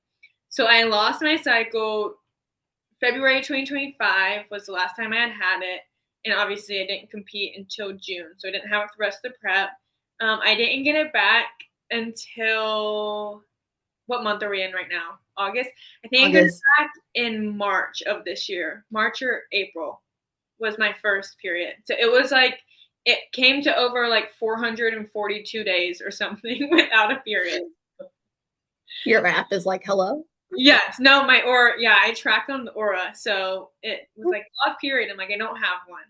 So I lost my cycle February 2025 was the last time I had it. And obviously I didn't compete until June. So I didn't have it for the rest of the prep. I didn't get it back until, what month are we in right now? August? I think I got it back in March of this year. March or April was my first period. So it was like, it came to over like 442 days or something without a period. Your app is like, hello? Yes. No, my Aura. Yeah, I tracked on the Aura. So it was like off period. I'm like, I don't have one.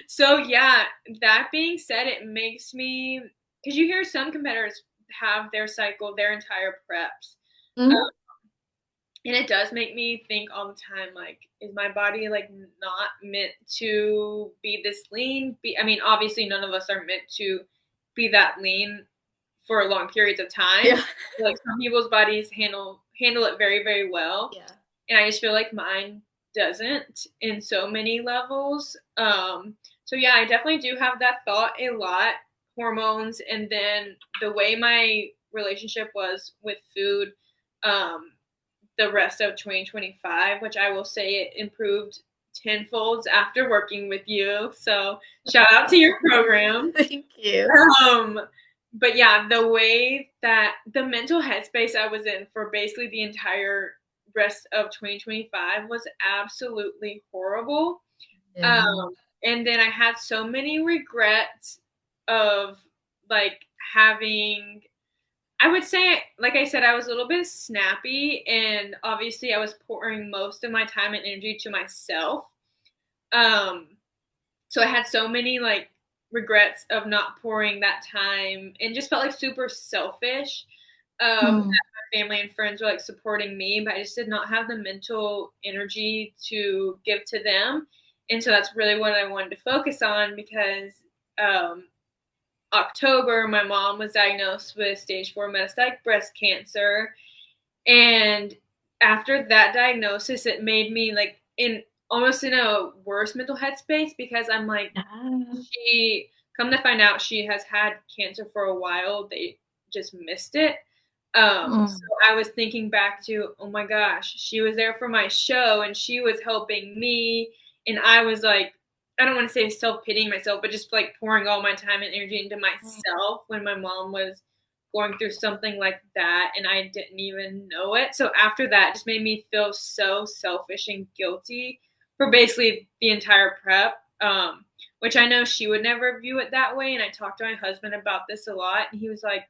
So yeah, that being said, it makes me, because you hear some competitors have their cycle, their entire preps. And it does make me think all the time, like, is my body like not meant to be this lean? I mean, obviously none of us are meant to be that lean for long periods of time. Yeah. Like some people's bodies handle it very, very well. Yeah. And I just feel like mine doesn't in so many levels. So yeah, I definitely do have that thought a lot. Hormones, and then the way my relationship was with food, um, the rest of 2025, which I will say it improved tenfolds after working with you. So shout out to your program. Thank you. Um, but yeah, the way that the mental headspace I was in for basically the entire rest of 2025 was absolutely horrible. Yeah. Um, and then I had so many regrets of like having, I would say, like I said, I was a little bit snappy, and obviously I was pouring most of my time and energy to myself. Um, so I had so many like regrets of not pouring that time, and just felt like super selfish. That Mm. my family and friends were like supporting me, but I just did not have the mental energy to give to them. And so that's really what I wanted to focus on, because um, October, my mom was diagnosed with stage 4 metastatic breast cancer. And after that diagnosis, it made me like in almost in a worse mental headspace, because I'm like, Yeah. she, come to find out, she has had cancer for a while. They just missed it. So Mm. I was thinking back to, oh my gosh, she was there for my show and she was helping me. And I was like, I don't want to say self pitying myself, but just like pouring all my time and energy into myself when my mom was going through something like that and I didn't even know it. So after that, it just made me feel so selfish and guilty for basically the entire prep. Which I know she would never view it that way. And I talked to my husband about this a lot, and he was like,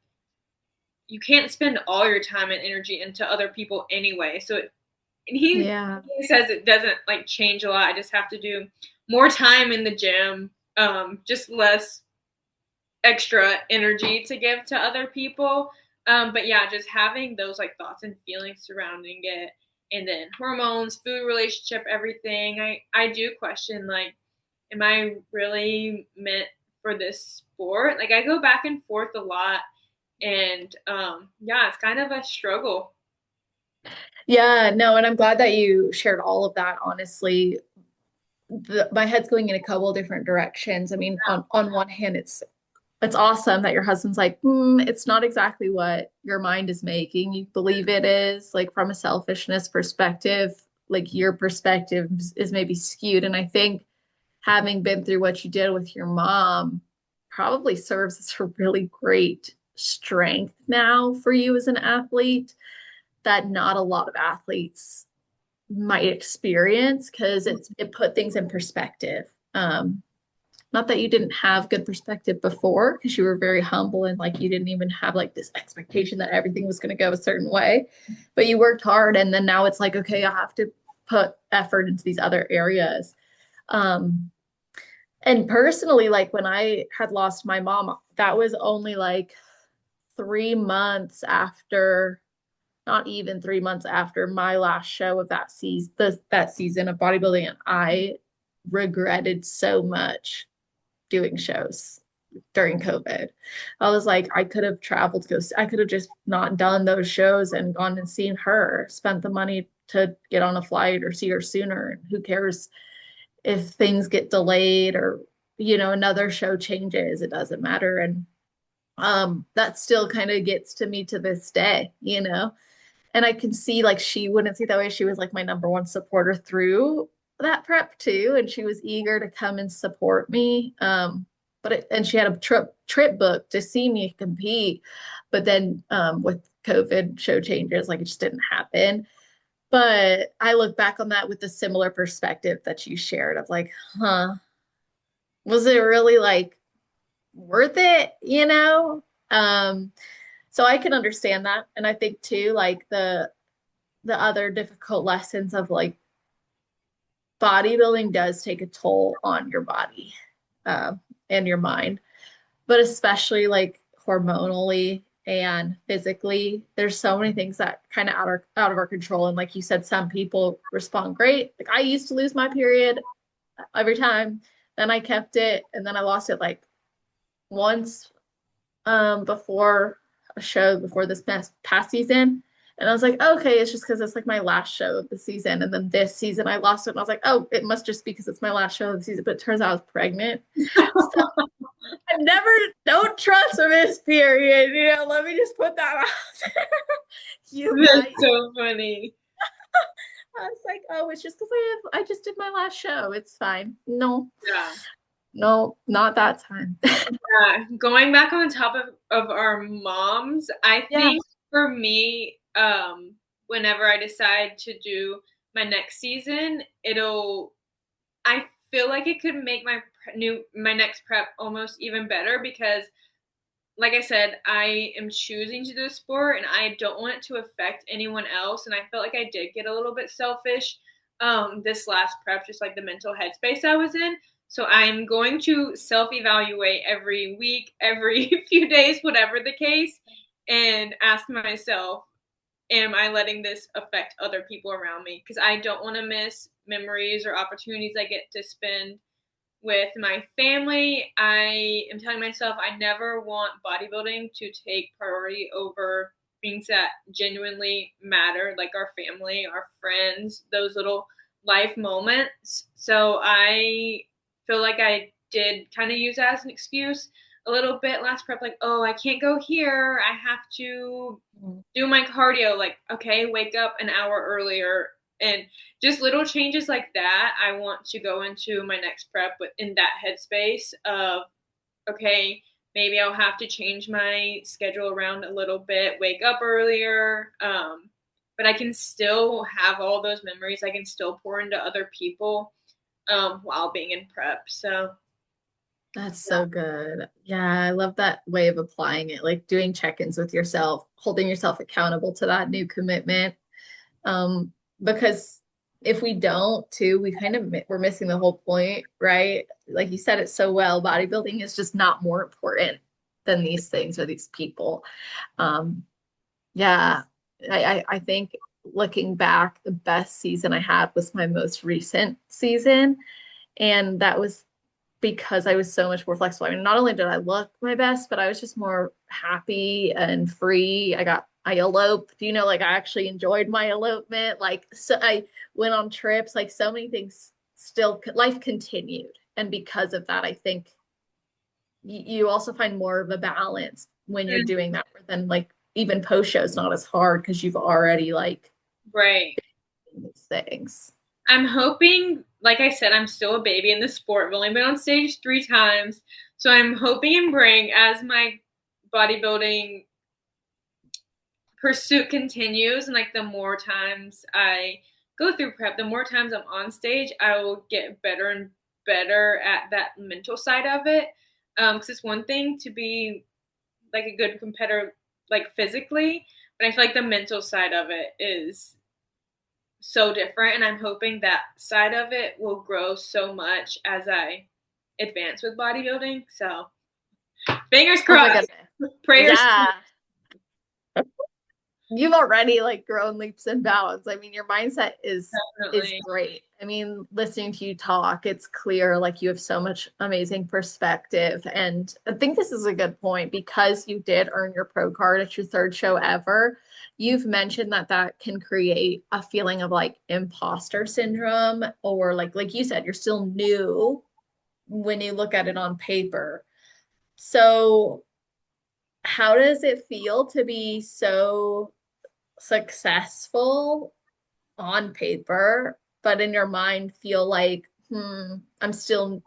you can't spend all your time and energy into other people anyway. So and Yeah. he says it doesn't like change a lot. I just have to do more time in the gym, just less extra energy to give to other people. But yeah, just having those like thoughts and feelings surrounding it, and then hormones, food, relationship, everything. I do question, like, am I really meant for this sport? Like I go back and forth a lot, and yeah, it's kind of a struggle. Yeah, no, and I'm glad that you shared all of that, honestly. My head's going in a couple different directions. I mean, on one hand, it's awesome that your husband's like, it's not exactly what your mind is making. You believe it is, like from a selfishness perspective, like your perspective is maybe skewed. And I think having been through what you did with your mom probably serves as a really great strength now for you as an athlete that not a lot of athletes might experience because it put things in perspective. Not that you didn't have good perspective before because you were very humble and like you didn't even have like this expectation that everything was going to go a certain way, but you worked hard and then now it's like, okay, I have to put effort into these other areas. Um, and personally, like when I had lost my mom, that was only like 3 months after, not even 3 months after my last show of that season of bodybuilding. And I regretted so much doing shows during COVID. I was like, I could have traveled to go, I could have just not done those shows and gone and seen her, spent the money to get on a flight or see her sooner. And who cares if things get delayed or, another show changes, it doesn't matter. And that still kind of gets to me to this day. And I can see like she wouldn't see it that way. She was like my number one supporter through that prep too. And she was eager to come and support me. And she had a trip booked to see me compete. But then with COVID show changes, like it just didn't happen. But I look back on that with a similar perspective that you shared of like, was it really like worth it? So I can understand that. And I think too, like the other difficult lessons of like bodybuilding does take a toll on your body uh, and your mind, but especially like hormonally and physically. There's so many things that kind of out of our control. And like you said, some people respond great. Like I used to lose my period every time, then I kept it, and then I lost it like once before a show before this past season. And I was like, okay, it's just because it's like my last show of the season. And then this season I lost it. And I was like, oh, it must just be because it's my last show of the season. But it turns out I was pregnant. So I never don't trust a missed period. Let me just put that out there. That's so funny. I was like, oh, it's just because I just did my last show. It's fine. No. Yeah. No, not that time. Going back on the topic of our moms, I think for me, whenever I decide to do my next season, I feel like it could make my next prep almost even better because, like I said, I am choosing to do a sport and I don't want it to affect anyone else. And I felt like I did get a little bit selfish this last prep, just like the mental headspace I was in. So I'm going to self-evaluate every week, every few days, whatever the case, and ask myself, am I letting this affect other people around me? Because I don't want to miss memories or opportunities I get to spend with my family. I am telling myself I never want bodybuilding to take priority over things that genuinely matter, like our family, our friends, those little life moments. So I feel like I did kind of use that as an excuse a little bit last prep, like, oh, I can't go here. I have to do my cardio. Like, okay, wake up an hour earlier. And just little changes like that, I want to go into my next prep in that headspace of, okay, maybe I'll have to change my schedule around a little bit, wake up earlier. But I can still have all those memories. I can still pour into other people while being in prep. So That's so good. Yeah, I love that way of applying it, like doing check-ins with yourself, holding yourself accountable to that new commitment. Because if we don't too, we're missing the whole point, right? Like you said it so well, bodybuilding is just not more important than these things or these people. Yeah, I think looking back, the best season I had was my most recent season. And that was because I was so much more flexible. I mean, not only did I look my best, but I was just more happy and free. I eloped, like I actually enjoyed my elopement. Like, so I went on trips, like so many things still, life continued. And because of that, I think you also find more of a balance when you're doing that. Then like even post show is not as hard because you've already like right. These things. I'm hoping, like I said, I'm still a baby in the sport. I've only been on stage 3 times. So I'm hoping and praying as my bodybuilding pursuit continues and like the more times I go through prep, the more times I'm on stage, I will get better and better at that mental side of it. Because it's one thing to be like a good competitor, like physically, but I feel like the mental side of it is so different. And I'm hoping that side of it will grow so much as I advance with bodybuilding. So fingers crossed. Prayers. Yeah. You've already like grown leaps and bounds. I mean, your mindset is great. I mean, listening to you talk, it's clear like you have so much amazing perspective. And I think this is a good point because you did earn your pro card at your 3rd show ever. You've mentioned that can create a feeling of like imposter syndrome, or like you said, you're still new when you look at it on paper. So how does it feel to be so successful on paper, but in your mind feel like, I'm still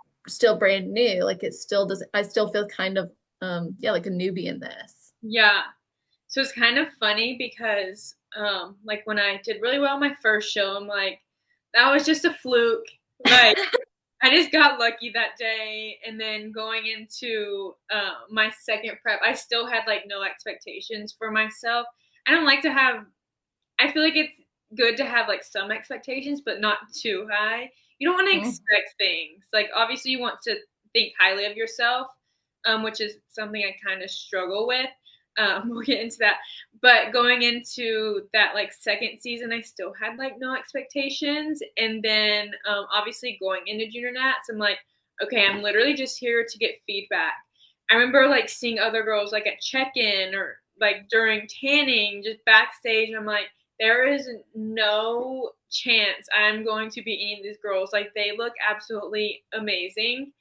brand new. Like it still doesn't, I still feel kind of, like a newbie in this. Yeah. So it's kind of funny because, like when I did really well my first show, I'm like, that was just a fluke. Like I just got lucky that day. And then going into my second prep, I still had like no expectations for myself. I don't like to have, I feel like it's good to have like some expectations, but not too high. You don't want to expect things. Like obviously you want to think highly of yourself, which is something I kind of struggle with. We'll get into that. But going into that like second season, I still had like no expectations. And then obviously going into junior nats, I'm like, okay, I'm literally just here to get feedback. I remember like seeing other girls like at check-in or like during tanning, just backstage. And I'm like, there is no chance I'm going to be eating these girls. Like they look absolutely amazing.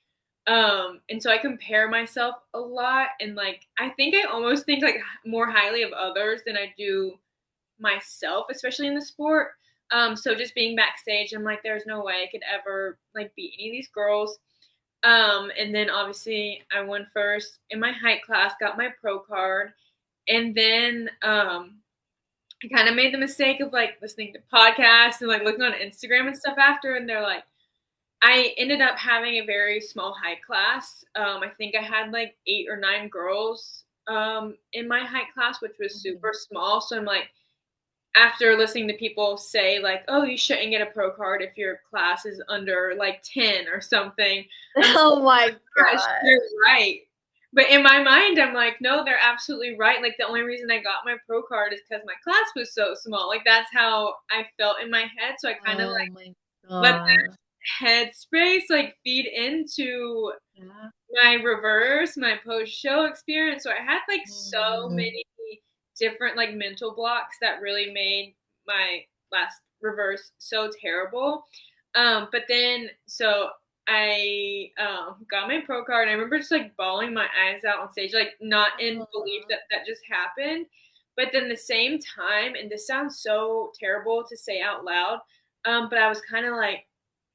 And so I compare myself a lot, and like I think I almost think like more highly of others than I do myself, especially in the sport. So just being backstage, I'm like, there's no way I could ever like beat any of these girls. And then obviously I won first in my height class, got my pro card, and then I kind of made the mistake of like listening to podcasts and like looking on Instagram and stuff after, and they're like, I ended up having a very small height class. I think I had like 8 or 9 girls in my height class, which was super small. So I'm like, after listening to people say like, oh, you shouldn't get a pro card if your class is under like 10 or something. Oh my Gosh, God. they're right. But in my mind, I'm like, no, they're absolutely right. Like the only reason I got my pro card is because my class was so small. Like that's how I felt in my head. So I kind of Oh like my let God. that headspace like feed into Yeah. my reverse, my post show experience. So I had like so Mm. many different like mental blocks that really made my last reverse so terrible. But then so I got my pro card, and I remember just like bawling my eyes out on stage, like not in belief that that just happened. But then the same time, and this sounds so terrible to say out loud, but I was kind of like,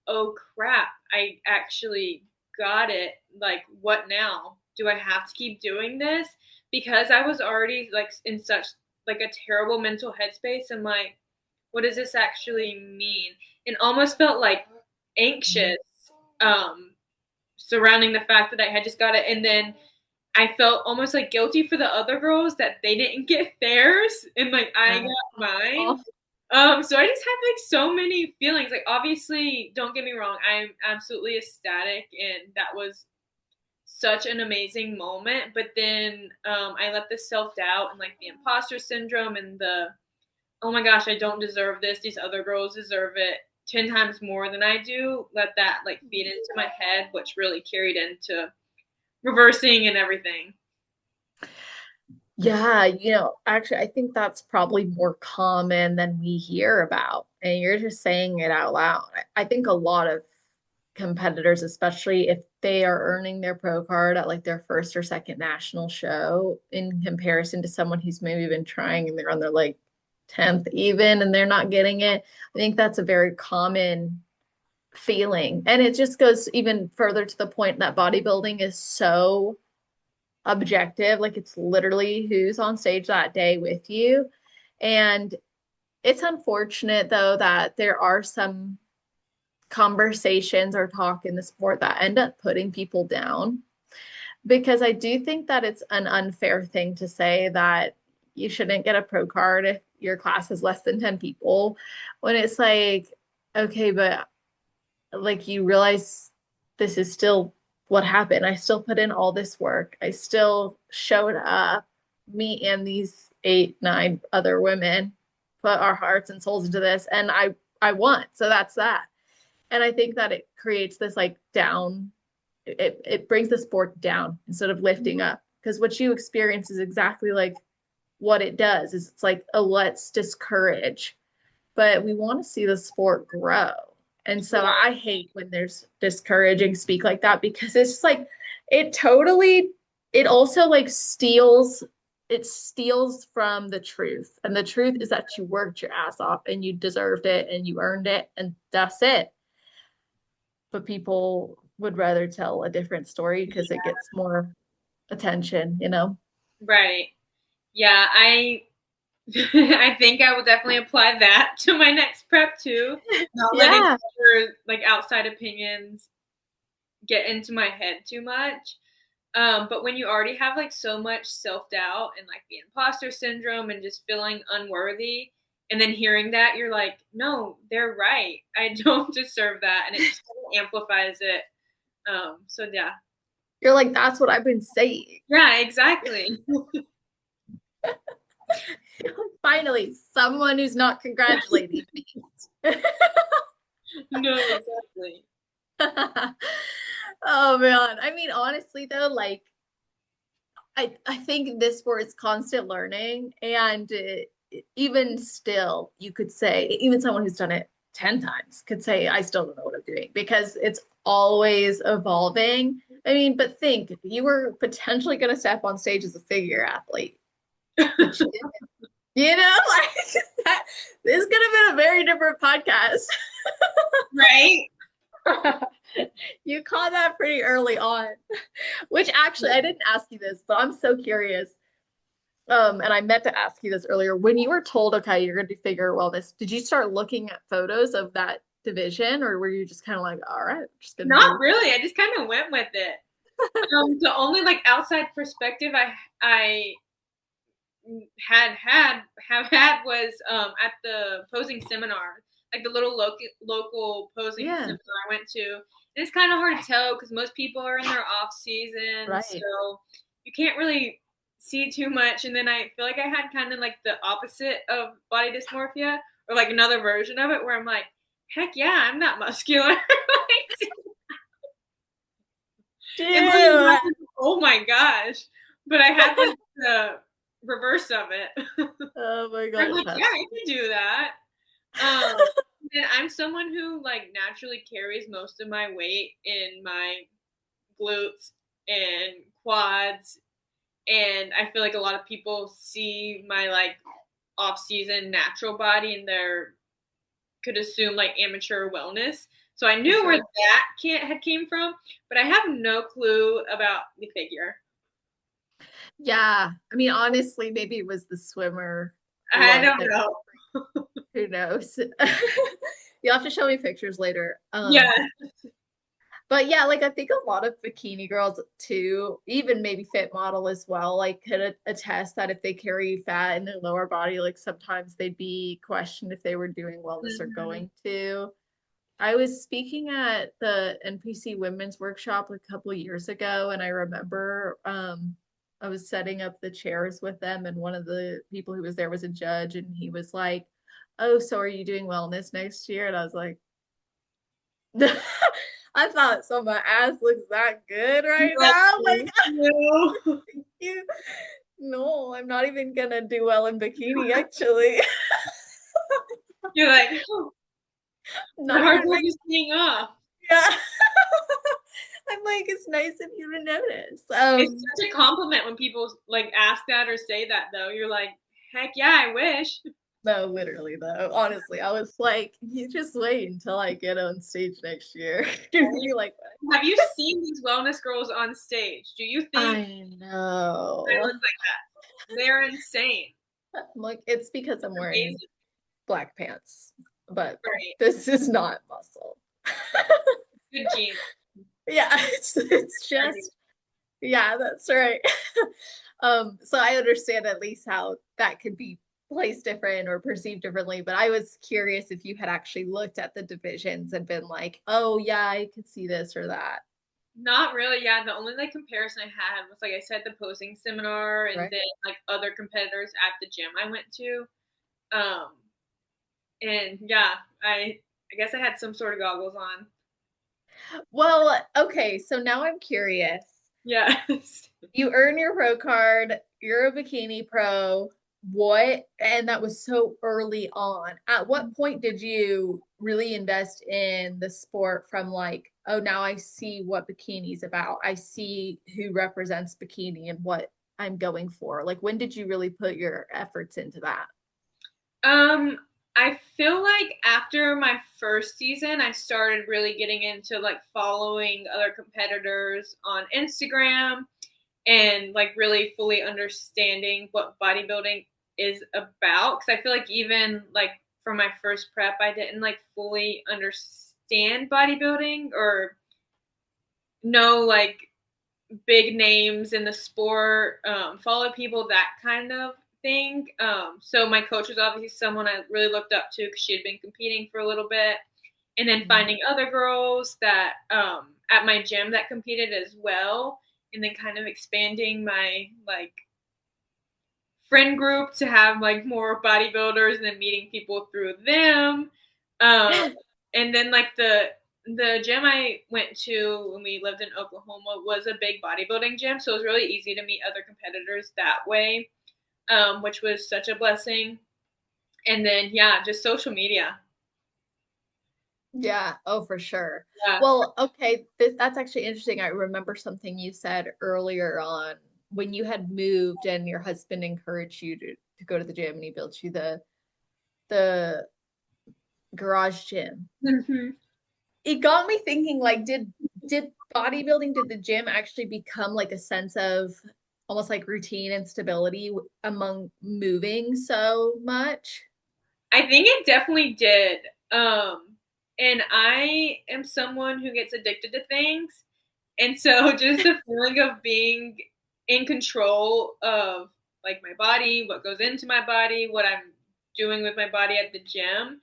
oh crap, I actually got it. Like, what now? Do I have to keep doing this? Because I was already like in such like a terrible mental headspace. I'm like, what does this actually mean? And almost felt like anxious um surrounding the fact that I had just got it. And then I felt almost like guilty for the other girls that they didn't get theirs and like I got mine. Oh. So I just had like so many feelings. Like obviously, don't get me wrong, I'm absolutely ecstatic, and that was such an amazing moment. But then I let the self doubt and like the imposter syndrome and the oh my gosh, I don't deserve this. These other girls deserve it 10 times more than I do. Let that like feed into my head, which really carried into reversing and everything. Yeah, actually, I think that's probably more common than we hear about. And you're just saying it out loud. I think a lot of competitors, especially if they are earning their pro card at like their first or second national show, in comparison to someone who's maybe been trying and they're on their like 10th even and they're not getting it. I think that's a very common feeling. And it just goes even further to the point that bodybuilding is so objective. Like it's literally who's on stage that day with you. And it's unfortunate though that there are some conversations or talk in the sport that end up putting people down, because I do think that it's an unfair thing to say that you shouldn't get a pro card if your class is less than 10 people, when it's like, okay, but like you realize this is still what happened. I still put in all this work. I still showed up. Me and these 8, 9 other women put our hearts and souls into this, and I won. So that's that. And I think that it creates this like down. It brings the sport down instead of lifting up, because what you experience is exactly like what it does. Is it's like, oh, let's discourage, but we want to see the sport grow. And so I hate when there's discouraging speak like that, because it's just like it totally it also like steals from the truth. And the truth is that you worked your ass off and you deserved it and you earned it and that's it. But people would rather tell a different story because it gets more attention. Right. Yeah, I I think I will definitely apply that to my next prep too. Not letting Yeah. other like outside opinions get into my head too much. But when you already have like so much self doubt and like the imposter syndrome and just feeling unworthy, and then hearing that, you're like, no, they're right. I don't deserve that, and it just kind of amplifies it. So yeah, You're like, that's what I've been saying. yeah, exactly. Finally, someone who's not congratulating me. No, exactly. Oh man. I mean, honestly though, like I think this sport is constant learning, and even still, you could say, even someone who's done it 10 times could say, I still don't know what I'm doing because it's always evolving. I mean, but think you were potentially going to step on stage as a figure athlete, but you didn't. You know, like that, this could have been a very different podcast. Right? You caught that pretty early on, which actually I didn't ask you this, but I'm so curious. And I meant to ask you this earlier. When you were told, okay, you're going to do figure wellness, did you start looking at photos of that division, or were you just kind of like, all right, I'm just going to Not do really. I just kind of went with it. The only like outside perspective I have had was at the posing seminar, like the little local posing Yeah, seminar I went to. And it's kind of hard to tell because most people are in their off season, right. so you can't really see too much. And then I feel like I had kind of like the opposite of body dysmorphia, or like another version of it where I'm like, heck yeah, I'm not muscular. Like, and Dude. oh my gosh. But I had like the reverse of it. Oh my I'm gosh, like, yeah, that's I can do that. Um, and I'm someone who like naturally carries most of my weight in my glutes and quads. And I feel like a lot of people see my like off season natural body and they're could assume like amateur wellness. So I knew where sure. that had came from, but I have no clue about the figure. Yeah. I mean, honestly, maybe it was the swimmer I look don't that know. who knows. You'll have to show me pictures later. Yeah. But yeah, like I think a lot of bikini girls too, even maybe fit model as well, like could attest that if they carry fat in their lower body, like sometimes they'd be questioned if they were doing wellness or Mm-hmm. going to. I was speaking at the NPC Women's Workshop a couple of years ago, and I remember I was setting up the chairs with them, and one of the people who was there was a judge, and he was like, "Oh, so are you doing wellness next year?" And I was like, I thought so. My ass looks that good right Like, now. Like, thank you. you, no, I'm not even gonna do well in bikini. Actually, You're like, oh, the not hard even work big. is paying off. Yeah, I'm like, it's nice of you to notice. It's such a compliment when people like ask that or say that, though. You're like, heck yeah, I wish. No, literally though. Honestly, I was like, you just wait until I get on stage next year. You're gonna be like, Have you seen these wellness girls on stage? Do you think I I know. look like that? They're insane. I'm like, it's because I'm wearing Amazing. black pants, but Right. this is not muscle. Good genes. Yeah, it's just yeah, that's right. So I understand at least how that could be placed different or perceived differently, but I was curious if you had actually looked at the divisions and been like, oh yeah, I could see this or that. Not really. Yeah, the only like comparison I had was like I said, the posing seminar, and Right. then like other competitors at the gym I went to. Um, and yeah, I guess I had some sort of goggles on. Well, okay, so now I'm curious. Yes. You earn your pro card, you're a bikini pro. What, and that was so early on. At what point did you really invest in the sport from like, oh, now I see what bikini's about. I see who represents bikini and what I'm going for. Like, when did you really put your efforts into that? Um, I feel like after my first season, I started really getting into like following other competitors on Instagram and like really fully understanding what bodybuilding is about. Because I feel like even like for my first prep, I didn't like fully understand bodybuilding or know like big names in the sport, follow people, that kind of thing. So my coach was obviously someone I really looked up to because she had been competing for a little bit. And then Mhm. finding other girls that at my gym that competed as well, and then kind of expanding my like friend group to have like more bodybuilders and then meeting people through them. And then like the gym I went to when we lived in Oklahoma was a big bodybuilding gym, so it was really easy to meet other competitors that way, which was such a blessing. And then yeah, just social media. Yeah, oh, for sure. Yeah. Well, okay, that's actually interesting. I remember something you said earlier on when you had moved and your husband encouraged you to go to the gym and he built you the garage gym. Mm-hmm. It got me thinking, like, did bodybuilding, did the gym actually become like a sense of almost like routine and stability among moving so much? I think it definitely did. And I am someone who gets addicted to things. And so just the feeling of being in control of like my body, what goes into my body, what I'm doing with my body at the gym,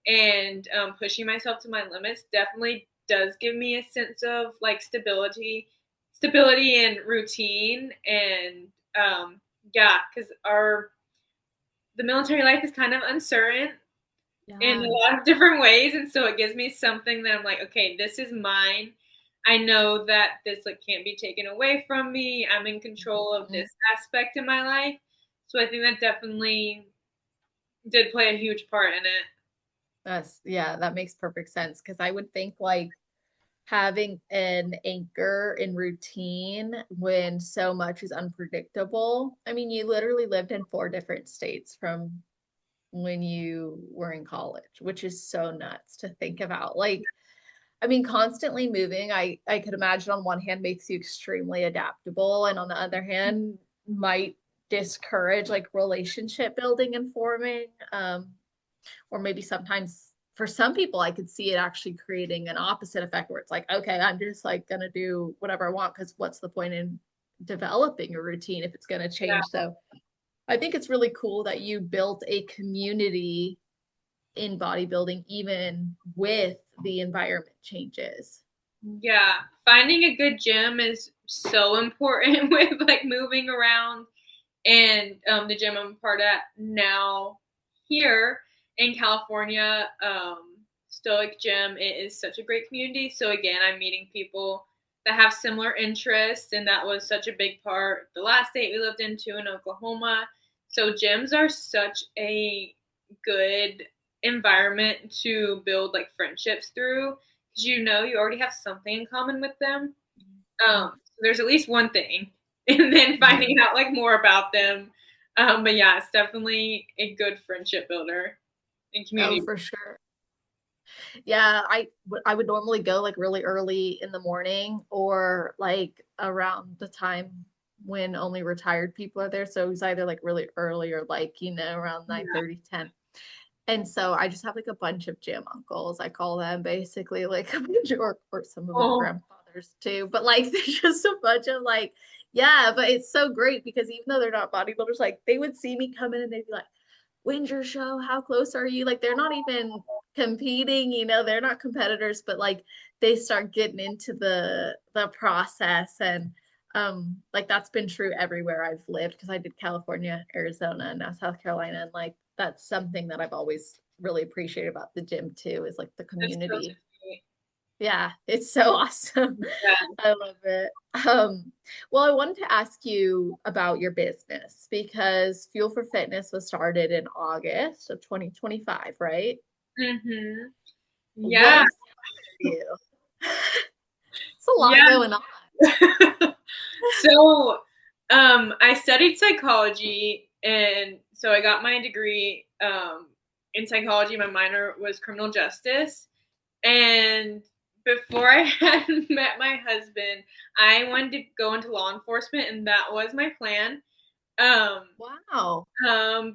and pushing myself to my limits definitely does give me a sense of like stability and routine. And yeah, because our the military life is kind of uncertain in Yeah. a lot of different ways, and so it gives me something that I'm like, okay, this is mine. I know that this like can't be taken away from me. I'm in control of Mhm. this aspect in my life, so I think that definitely did play a huge part in it. Yeah, that makes perfect sense because I would think like having an anchor in routine when so much is unpredictable. I mean, you literally lived in four different states from when you were in college, which is so nuts to think about. Like, I mean, constantly moving, I could imagine on one hand makes you extremely adaptable, and on the other hand might discourage like relationship building and forming. Or maybe sometimes for some people, I could see it actually creating an opposite effect where it's like, okay, I'm just like gonna do whatever I want because what's the point in developing a routine if it's gonna change? Yeah. So I think it's really cool that you built a community in bodybuilding, even with the environment changes. Yeah, finding a good gym is so important with like moving around. And the gym I'm a part at now here in California, Stoic Gym, it is such a great community. So again, I'm meeting people that have similar interests, and that was such a big part. The last state we lived into in Oklahoma. So gyms are such a good environment to build like friendships through because you already have something in common with them. So there's at least one thing, and then Yeah. finding out like more about them. But yeah, it's definitely a good friendship builder and Oh, community. for sure. Yeah, I would normally go like really early in the morning or like around the time when only retired people are there. So it's either like really early or like, around Yeah, 9:30, 10. And so I just have like a bunch of gym uncles. I call them basically like a bunch of, or some of them are oh, grandfathers too. But like there's just a bunch of like, yeah, but it's so great because even though they're not bodybuilders, like they would see me come in and they'd be like, when's your show? How close are you? Like they're not even competing, they're not competitors, but like they start getting into the process. And like that's been true everywhere I've lived because I did California, Arizona, and now South Carolina. And like that's something that I've always really appreciated about the gym too, is like the that's so community. sweet. Yeah, it's so awesome. Yeah. I love it. Well, I wanted to ask you about your business because Fuel for Fitness was started in August of 2025, right? Mm-hmm. What Yeah. inspired you? It's a lot Yeah. going on. So, I studied psychology, and so I got my degree in psychology. My minor was criminal justice, and before I had met my husband, I wanted to go into law enforcement, and that was my plan. Um, Wow.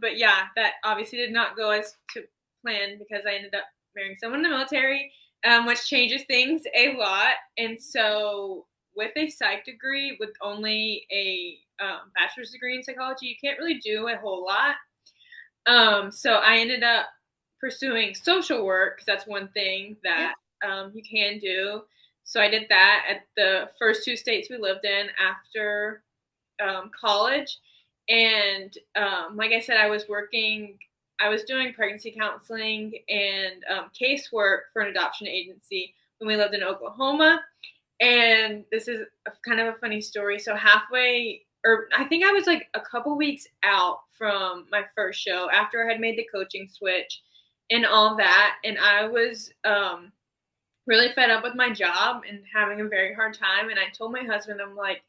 but yeah, that obviously did not go as to plan because I ended up marrying someone in the military, which changes things a lot. And so, with a psych degree, with only a bachelor's degree in psychology, you can't really do a whole lot. So I ended up pursuing social work because that's one thing Yeah. that you can do. So I did that at the first two states we lived in after college. And like I said, I was doing pregnancy counseling and casework for an adoption agency when we lived in Oklahoma. And this is kind of a funny story. So halfway, or I think I was like a couple weeks out from my first show after I had made the coaching switch and all that. And I was really fed up with my job and having a very hard time. And I told my husband, I'm like,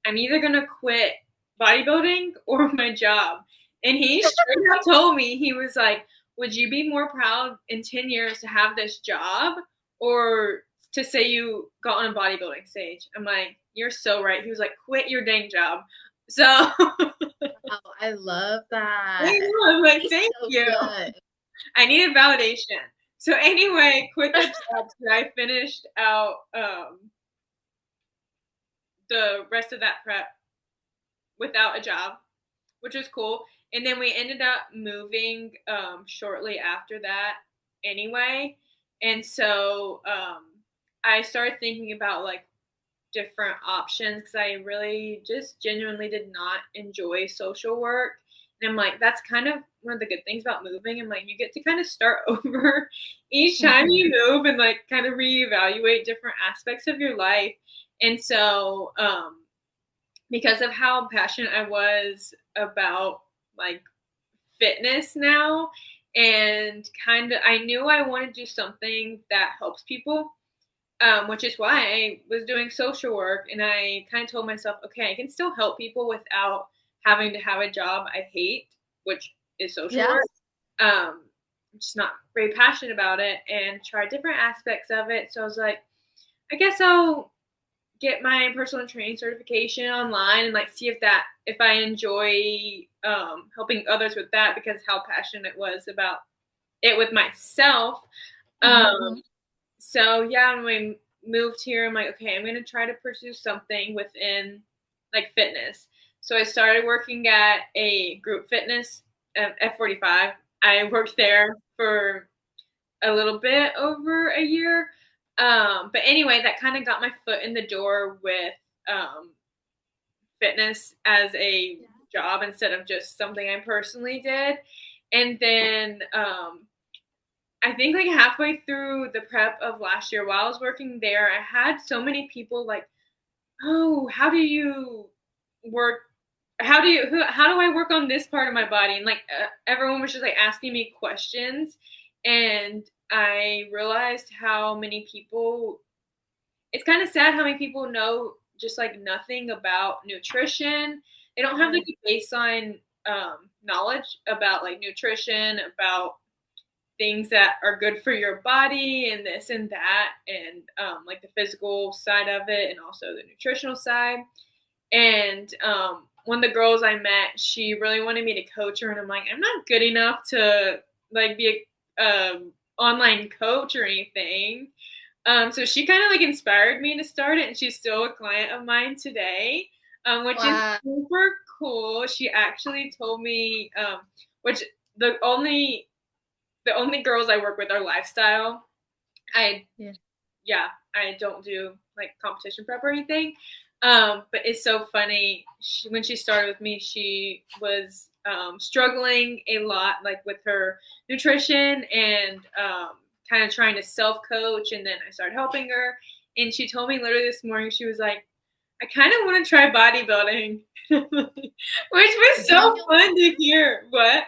I'm either going to quit bodybuilding or my job. And he straight up told me, he was like, would you be more proud in 10 years to have this job or to say you got on a bodybuilding stage? I'm like, you're so right. He was like, quit your dang job. So Oh, I love that. I'm like, thank you. Good. I needed validation. So anyway, quit the job. So I finished out the rest of that prep without a job, which was cool. And then we ended up moving shortly after that anyway. And so I started thinking about like different options because I really just genuinely did not enjoy social work. And I'm like, that's kind of one of the good things about moving. I'm like, you get to kind of start over each time you move and like kind of reevaluate different aspects of your life. And so because of how passionate I was about like fitness now, and kind of I knew I wanted to do something that helps people, which is why I was doing social work. And I kind of told myself, okay, I can still help people without having to have a job I hate, which is social work. I'm just not very passionate about it, and try different aspects of it. So I was like, I guess I'll get my personal training certification online and like see if I enjoy helping others with that, because how passionate it was about it with myself. So yeah, when we moved here, I'm like, okay, I'm gonna try to pursue something within like fitness. So I started working at a group fitness F45. I worked there for a little bit over a year. But anyway, that kind of got my foot in the door with fitness as a job instead of just something I personally did. And then I think like halfway through the prep of last year while I was working there, I had so many people like, oh, how do you work? How do I work on this part of my body? And like everyone was just like asking me questions. And I realized how many people, it's kind of sad how many people know just like nothing about nutrition. They don't have like a baseline knowledge about like nutrition, about things that are good for your body and this and that, and like the physical side of it and also the nutritional side. And one of the girls I met, she really wanted me to coach her, and I'm like, I'm not good enough to like be a online coach or anything. So she kind of like inspired me to start it, and she's still a client of mine today, which is super cool. She actually told me, which the only girls I work with are lifestyle. I don't do like competition prep or anything. But it's so funny. When she started with me, she was struggling a lot, like with her nutrition and kind of trying to self-coach. And then I started helping her. And she told me literally this morning, she was like, I kind of want to try bodybuilding, which was so fun to hear. What?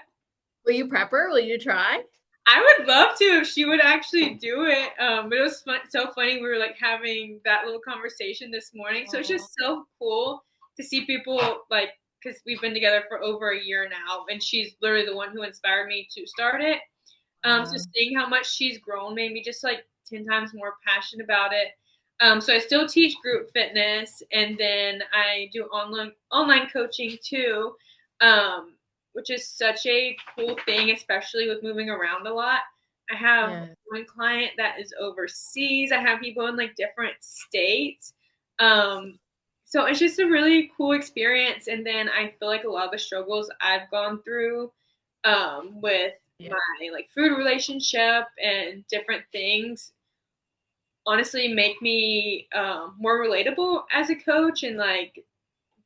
Will you prep her? Will you try? I would love to if she would actually do it. But it was so funny. We were like having that little conversation this morning. So it's just so cool to see people like, because we've been together for over a year now, and she's literally the one who inspired me to start it. So seeing how much she's grown made me just like 10 times more passionate about it. So I still teach group fitness, and then I do online coaching too. Which is such a cool thing, especially with moving around a lot. I have one client that is overseas. I have people in like different states. So it's just a really cool experience. And then I feel like a lot of the struggles I've gone through with my like food relationship and different things honestly make me more relatable as a coach, and like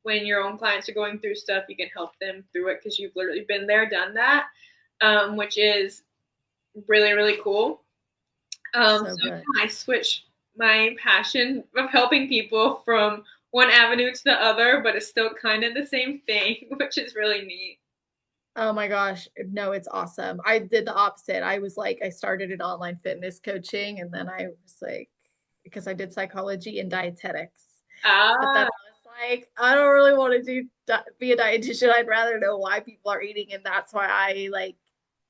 when your own clients are going through stuff, you can help them through it because you've literally been there, done that, which is really, really cool. So good. I switched my passion of helping people from one avenue to the other, but it's still kind of the same thing, which is really neat. Oh my gosh. No, it's awesome. I did the opposite. I was like, I started in online fitness coaching and then I was like, because I did psychology and dietetics. But then I Ah, was like, I don't really want to be a dietitian. I'd rather know why people are eating. And that's why I like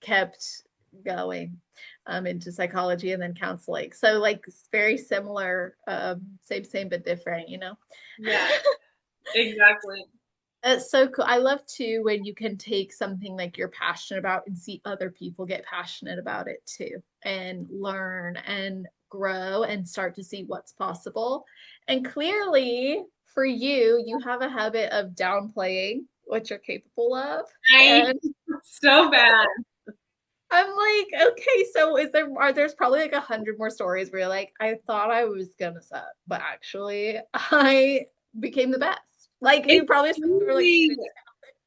kept going into psychology and then counseling. So like it's very similar, same but different, you know? yeah, exactly. It's so cool. I love too when you can take something like you're passionate about and see other people get passionate about it too and learn and grow and start to see what's possible. And clearly for you, you have a habit of downplaying what you're capable of. I And so bad. I'm like, okay, so there's probably like 100 more stories where you're like, I thought I was gonna suck, but actually I became the best. Like you It's probably were like crazy.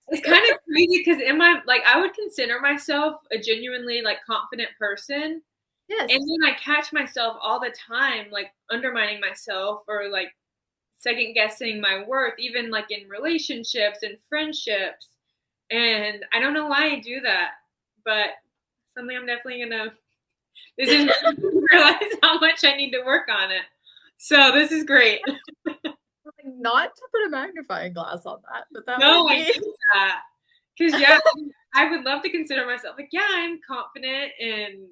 It's kind of crazy because in my like I would consider myself a genuinely like confident person. yes. And then I catch myself all the time like undermining myself or like second guessing my worth, even like in relationships and friendships. And I don't know why I do that, but something I'm definitely gonna this is realize how much I need to work on it. So this is great. Like, not to put a magnifying glass on that, but that No, might I be. get that. Because yeah, I would love to consider myself like, yeah, I'm confident and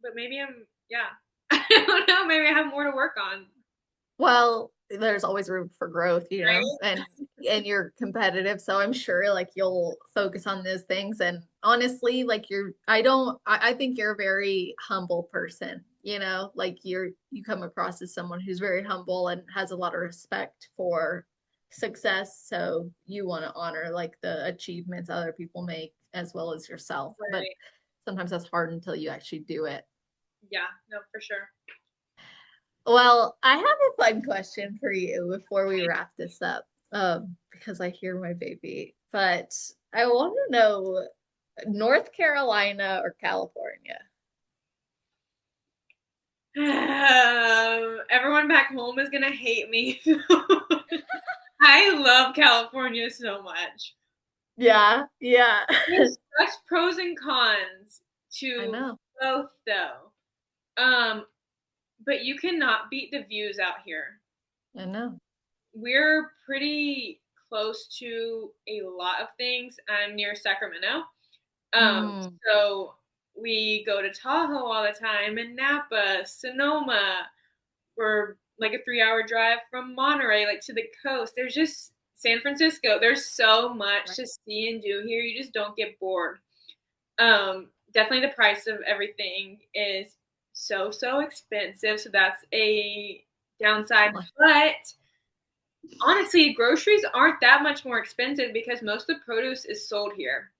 but maybe I'm yeah. I don't know, maybe I have more to work on. Well, there's always room for growth, you know, Right? and you're competitive, so I'm sure like you'll focus on those things. And honestly, like I think you're a very humble person, you know, like you come across as someone who's very humble and has a lot of respect for success. So you want to honor like the achievements other people make as well as yourself. But Right. sometimes that's hard until you actually do it. Yeah, no, for sure. Well, I have a fun question for you before we wrap this up, because I hear my baby. But I want to know North Carolina or California? Everyone back home is gonna hate me. I love California so much. Yeah, yeah. There's such pros and cons I to know. both though. Um, but you cannot beat the views out here. I know. We're pretty close to a lot of things. I'm near Sacramento. Mm, So we go to Tahoe all the time and Napa, Sonoma. We're like a 3 hour drive from Monterey, like to the coast. There's just San Francisco. There's so much right. to see and do here. You just don't get bored. Definitely the price of everything is so expensive. So that's a downside. But honestly, groceries aren't that much more expensive because most of the produce is sold here.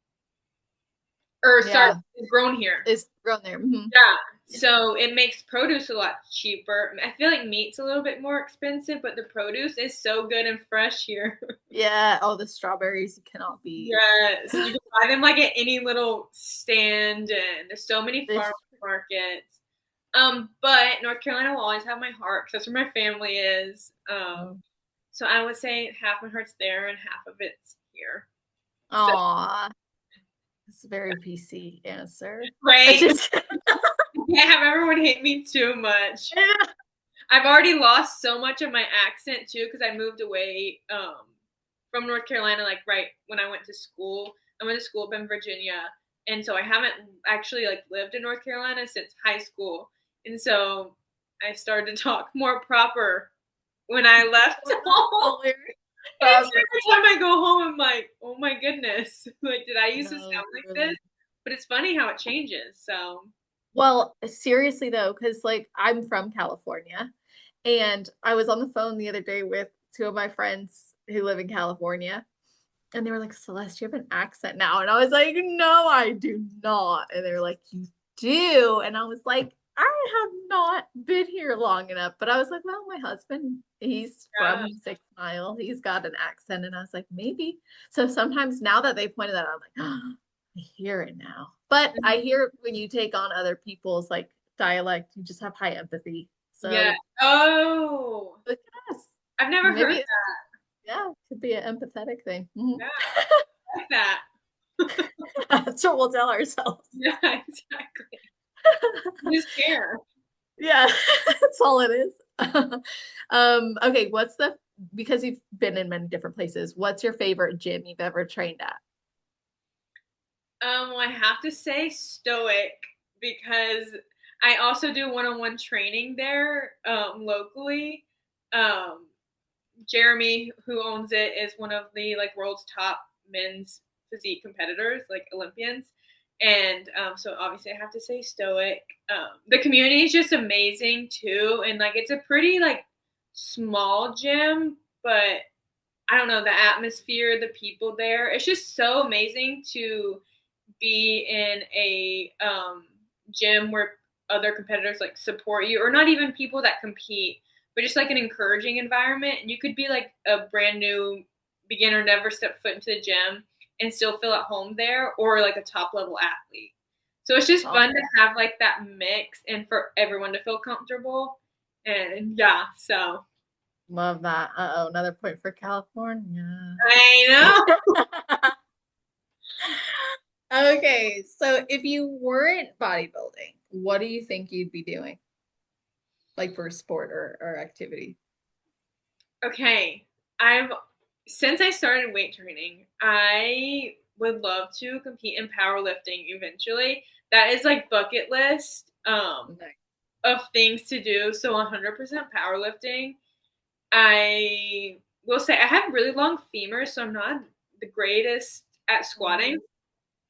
Or sorry, Yeah, is grown here. it's grown there. Yeah. So it makes produce a lot cheaper. I feel like meat's a little bit more expensive, but the produce is so good and fresh here. Yeah. Oh, the strawberries you cannot beat. Yes. You can buy them like at any little stand and there's so many farmers This, markets. But North Carolina will always have my heart because that's where my family is. So I would say half my heart's there and half of it's here. So aw, it's a very PC answer. I right. just, Can't have everyone hate me too much. I've already lost so much of my accent too because I moved away from North Carolina like right when I went to school. I went to school up in Virginia, and so I haven't actually like lived in North Carolina since high school. And so I started to talk more proper when I left home. And it's every time I go home, I'm like, oh my goodness, like did I used to no, sound like this? really. But it's funny how it changes. So Well, seriously though, because like I'm from California and I was on the phone the other day with two of my friends who live in California and they were like, Celeste, you have an accent now. And I was like, no, I do not. And they were like, you do. And I was like, I have not been here long enough, but I was like, well, my husband, he's Yeah. from 6 Mile. He's got an accent. And I was like, maybe. So sometimes now that they pointed that out, I'm like, oh, I hear it now. But I hear it when you take on other people's like dialect, you just have high empathy. Yeah. So Oh, look at us. I've never heard Maybe, that. yeah, it could be an empathetic thing. Mhm. Yeah, I like that. That's what we'll tell ourselves. Yeah, exactly. Just care. Yeah, that's all it is. Okay, because you've been in many different places, what's your favorite gym you've ever trained at? Well, I have to say Stoic because I also do one-on-one training there locally. Um, Jeremy, who owns it, is one of the like world's top men's physique competitors, like Olympians. And so obviously I have to say Stoic. The community is just amazing too, and like it's a pretty like small gym, but I don't know, the atmosphere, the people there. It's just so amazing to be in a gym where other competitors like support you, or not even people that compete, but just like an encouraging environment. And you could be like a brand new beginner, never step foot into the gym, and still feel at home there, or like a top level athlete. So it's just Oh, fun to have like that mix and for everyone to feel comfortable. And yeah, so love that. Uh-oh, another point for California. I know. Okay, so if you weren't bodybuilding, what do you think you'd be doing? Like for a sport or activity? Okay, I've since I started weight training, I would love to compete in powerlifting eventually. That is like bucket list Nice. of things to do. So 100% powerlifting. I will say I have really long femurs, so I'm not the greatest at squatting.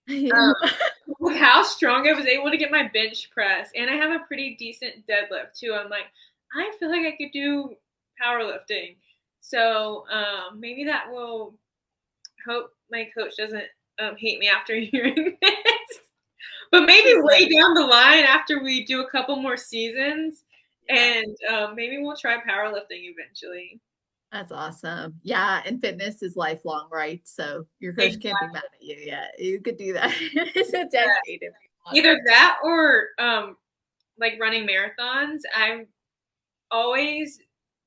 Yeah. Um, with how strong I was able to get my bench press, and I have a pretty decent deadlift too. I'm like, I feel like I could do powerlifting. So maybe that will hope my coach doesn't hate me after hearing this. But maybe Just way like, down the line after we do a couple more seasons, yeah. and maybe we'll try powerlifting eventually. That's awesome. Yeah, and fitness is lifelong, right? So your coach can't be Exactly. mad at you. Yeah, you could do that. It's a decade if you want. Either that or like running marathons. Always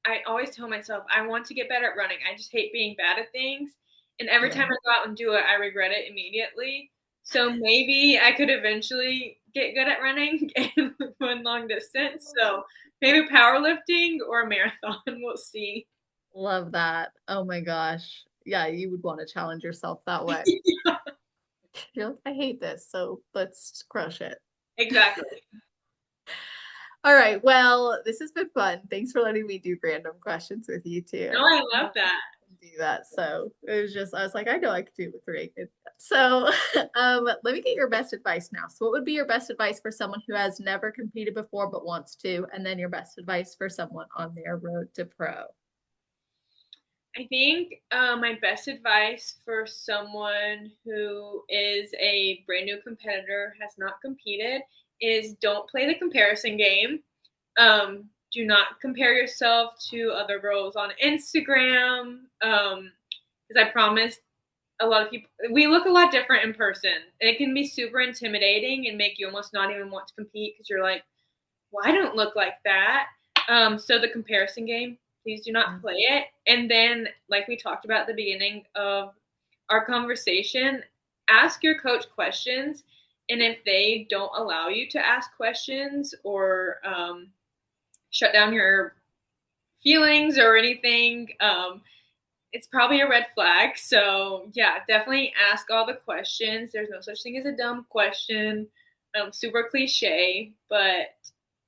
I always tell myself I want to get better at running. I just hate being bad at things. And every Yeah. time I go out and do it, I regret it immediately. So maybe I could eventually get good at running and run long distance. So maybe powerlifting or a marathon. We'll see. Love that. Oh my gosh. Yeah, you would want to challenge yourself that way. You're like, I hate this, so let's crush it. Exactly. All right. Well, this has been fun. Thanks for letting me do random questions with you too. No, I I love that. do that. So it was just, I was like, I know I could do it with Ragan. So let me get your best advice now. So what would be your best advice for someone who has never competed before but wants to? And then your best advice for someone on their road to pro? I think my best advice for someone who is a brand new competitor, has not competed, is don't play the comparison game. Do not compare yourself to other girls on Instagram. Because I promise a lot of people, we look a lot different in person. And it can be super intimidating and make you almost not even want to compete because you're like, well, I don't look like that. So the comparison game, please do not play it. And then, like we talked about at the beginning of our conversation, ask your coach questions. And if they don't allow you to ask questions or shut down your feelings or anything, it's probably a red flag. So, yeah, definitely ask all the questions. There's no such thing as a dumb question. Super cliche, but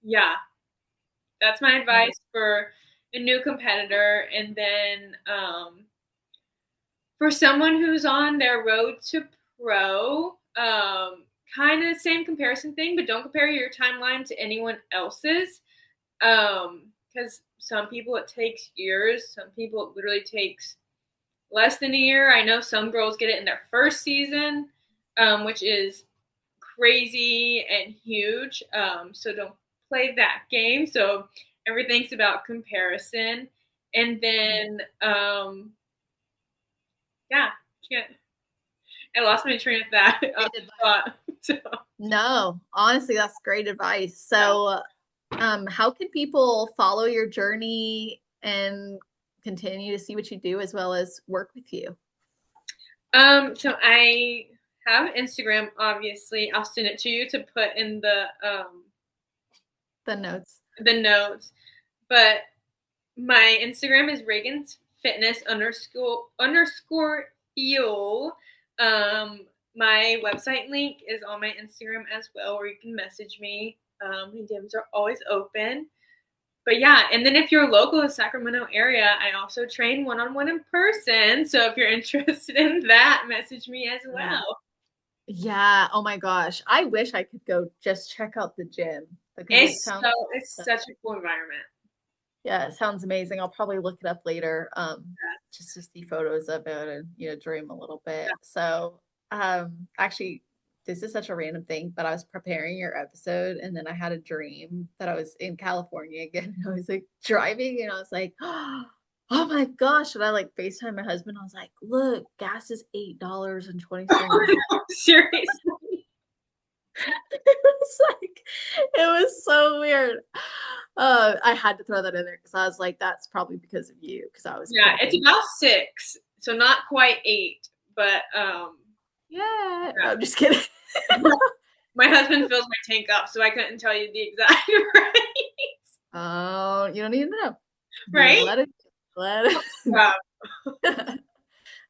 yeah, that's my advice for a new competitor. And then for someone who's on their road to pro, kind of same comparison thing, but don't compare your timeline to anyone else's. Because some people it takes years, some people it literally takes less than a year. I know some girls get it in their first season, which is crazy and huge. So don't play that game. So everything's about comparison. And then, yeah, I lost my train of thought. So. No, honestly, that's great advice. So, how can people follow your journey and continue to see what you do as well as work with you? So I have Instagram, obviously. I'll send it to you to put in the notes. The notes. But my Instagram is Ragan's Fitness __ fuel. My website link is on my Instagram as well, or you can message me. My DMs are always open. But yeah, and then if you're local to Sacramento area, I also train one-on-one in person. So if you're interested in that, message me as well. Yeah. Oh my gosh. I wish I could go just check out the gym. It's such a cool environment. Yeah, it sounds amazing. I'll probably look it up later, just to see photos of it and dream a little bit. So, actually, this is such a random thing, but I was preparing your episode and then I had a dream that I was in California again. I was like driving and I was like, oh my gosh. And I like FaceTime my husband. I was like, look, gas is $8.20. Seriously. It was so weird. I had to throw that in there because I was like, that's probably because of you. Because I was it's about 6, so not quite 8, but yeah. No, I'm just kidding. My husband fills my tank up, so I couldn't tell you the exact rates. Oh, you don't need to know, right? Let it. Wow.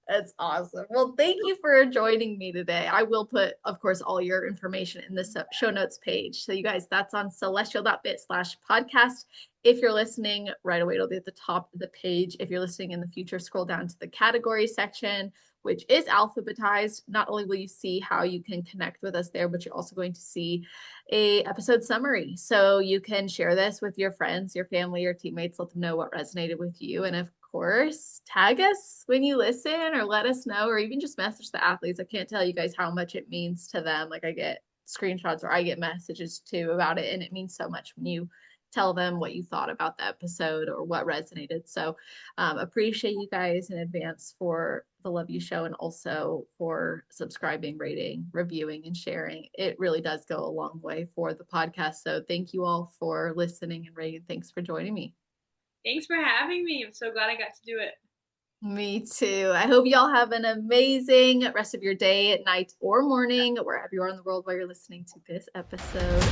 That's awesome. Well, thank you for joining me today. I will put, of course, all your information in the show notes page. So you guys, that's on celestial.fit/podcast. If you're listening right away, it'll be at the top of the page. If you're listening in the future, scroll down to the category section, which is alphabetized. Not only will you see how you can connect with us there, but you're also going to see a episode summary. So you can share this with your friends, your family, your teammates, let them know what resonated with you. And of course, tag us when you listen or let us know, or even just message the athletes. I can't tell you guys how much it means to them. Like I get screenshots or I get messages too about it. And it means so much when you tell them what you thought about the episode or what resonated. So appreciate you guys in advance for the love you show and also for subscribing, rating, reviewing, and sharing. It really does go a long way for the podcast. So thank you all for listening, and Ragan, thanks for joining me. Thanks for having me. I'm so glad I got to do it. Me too. I hope y'all have an amazing rest of your day, night, or morning, wherever you are in the world while you're listening to this episode.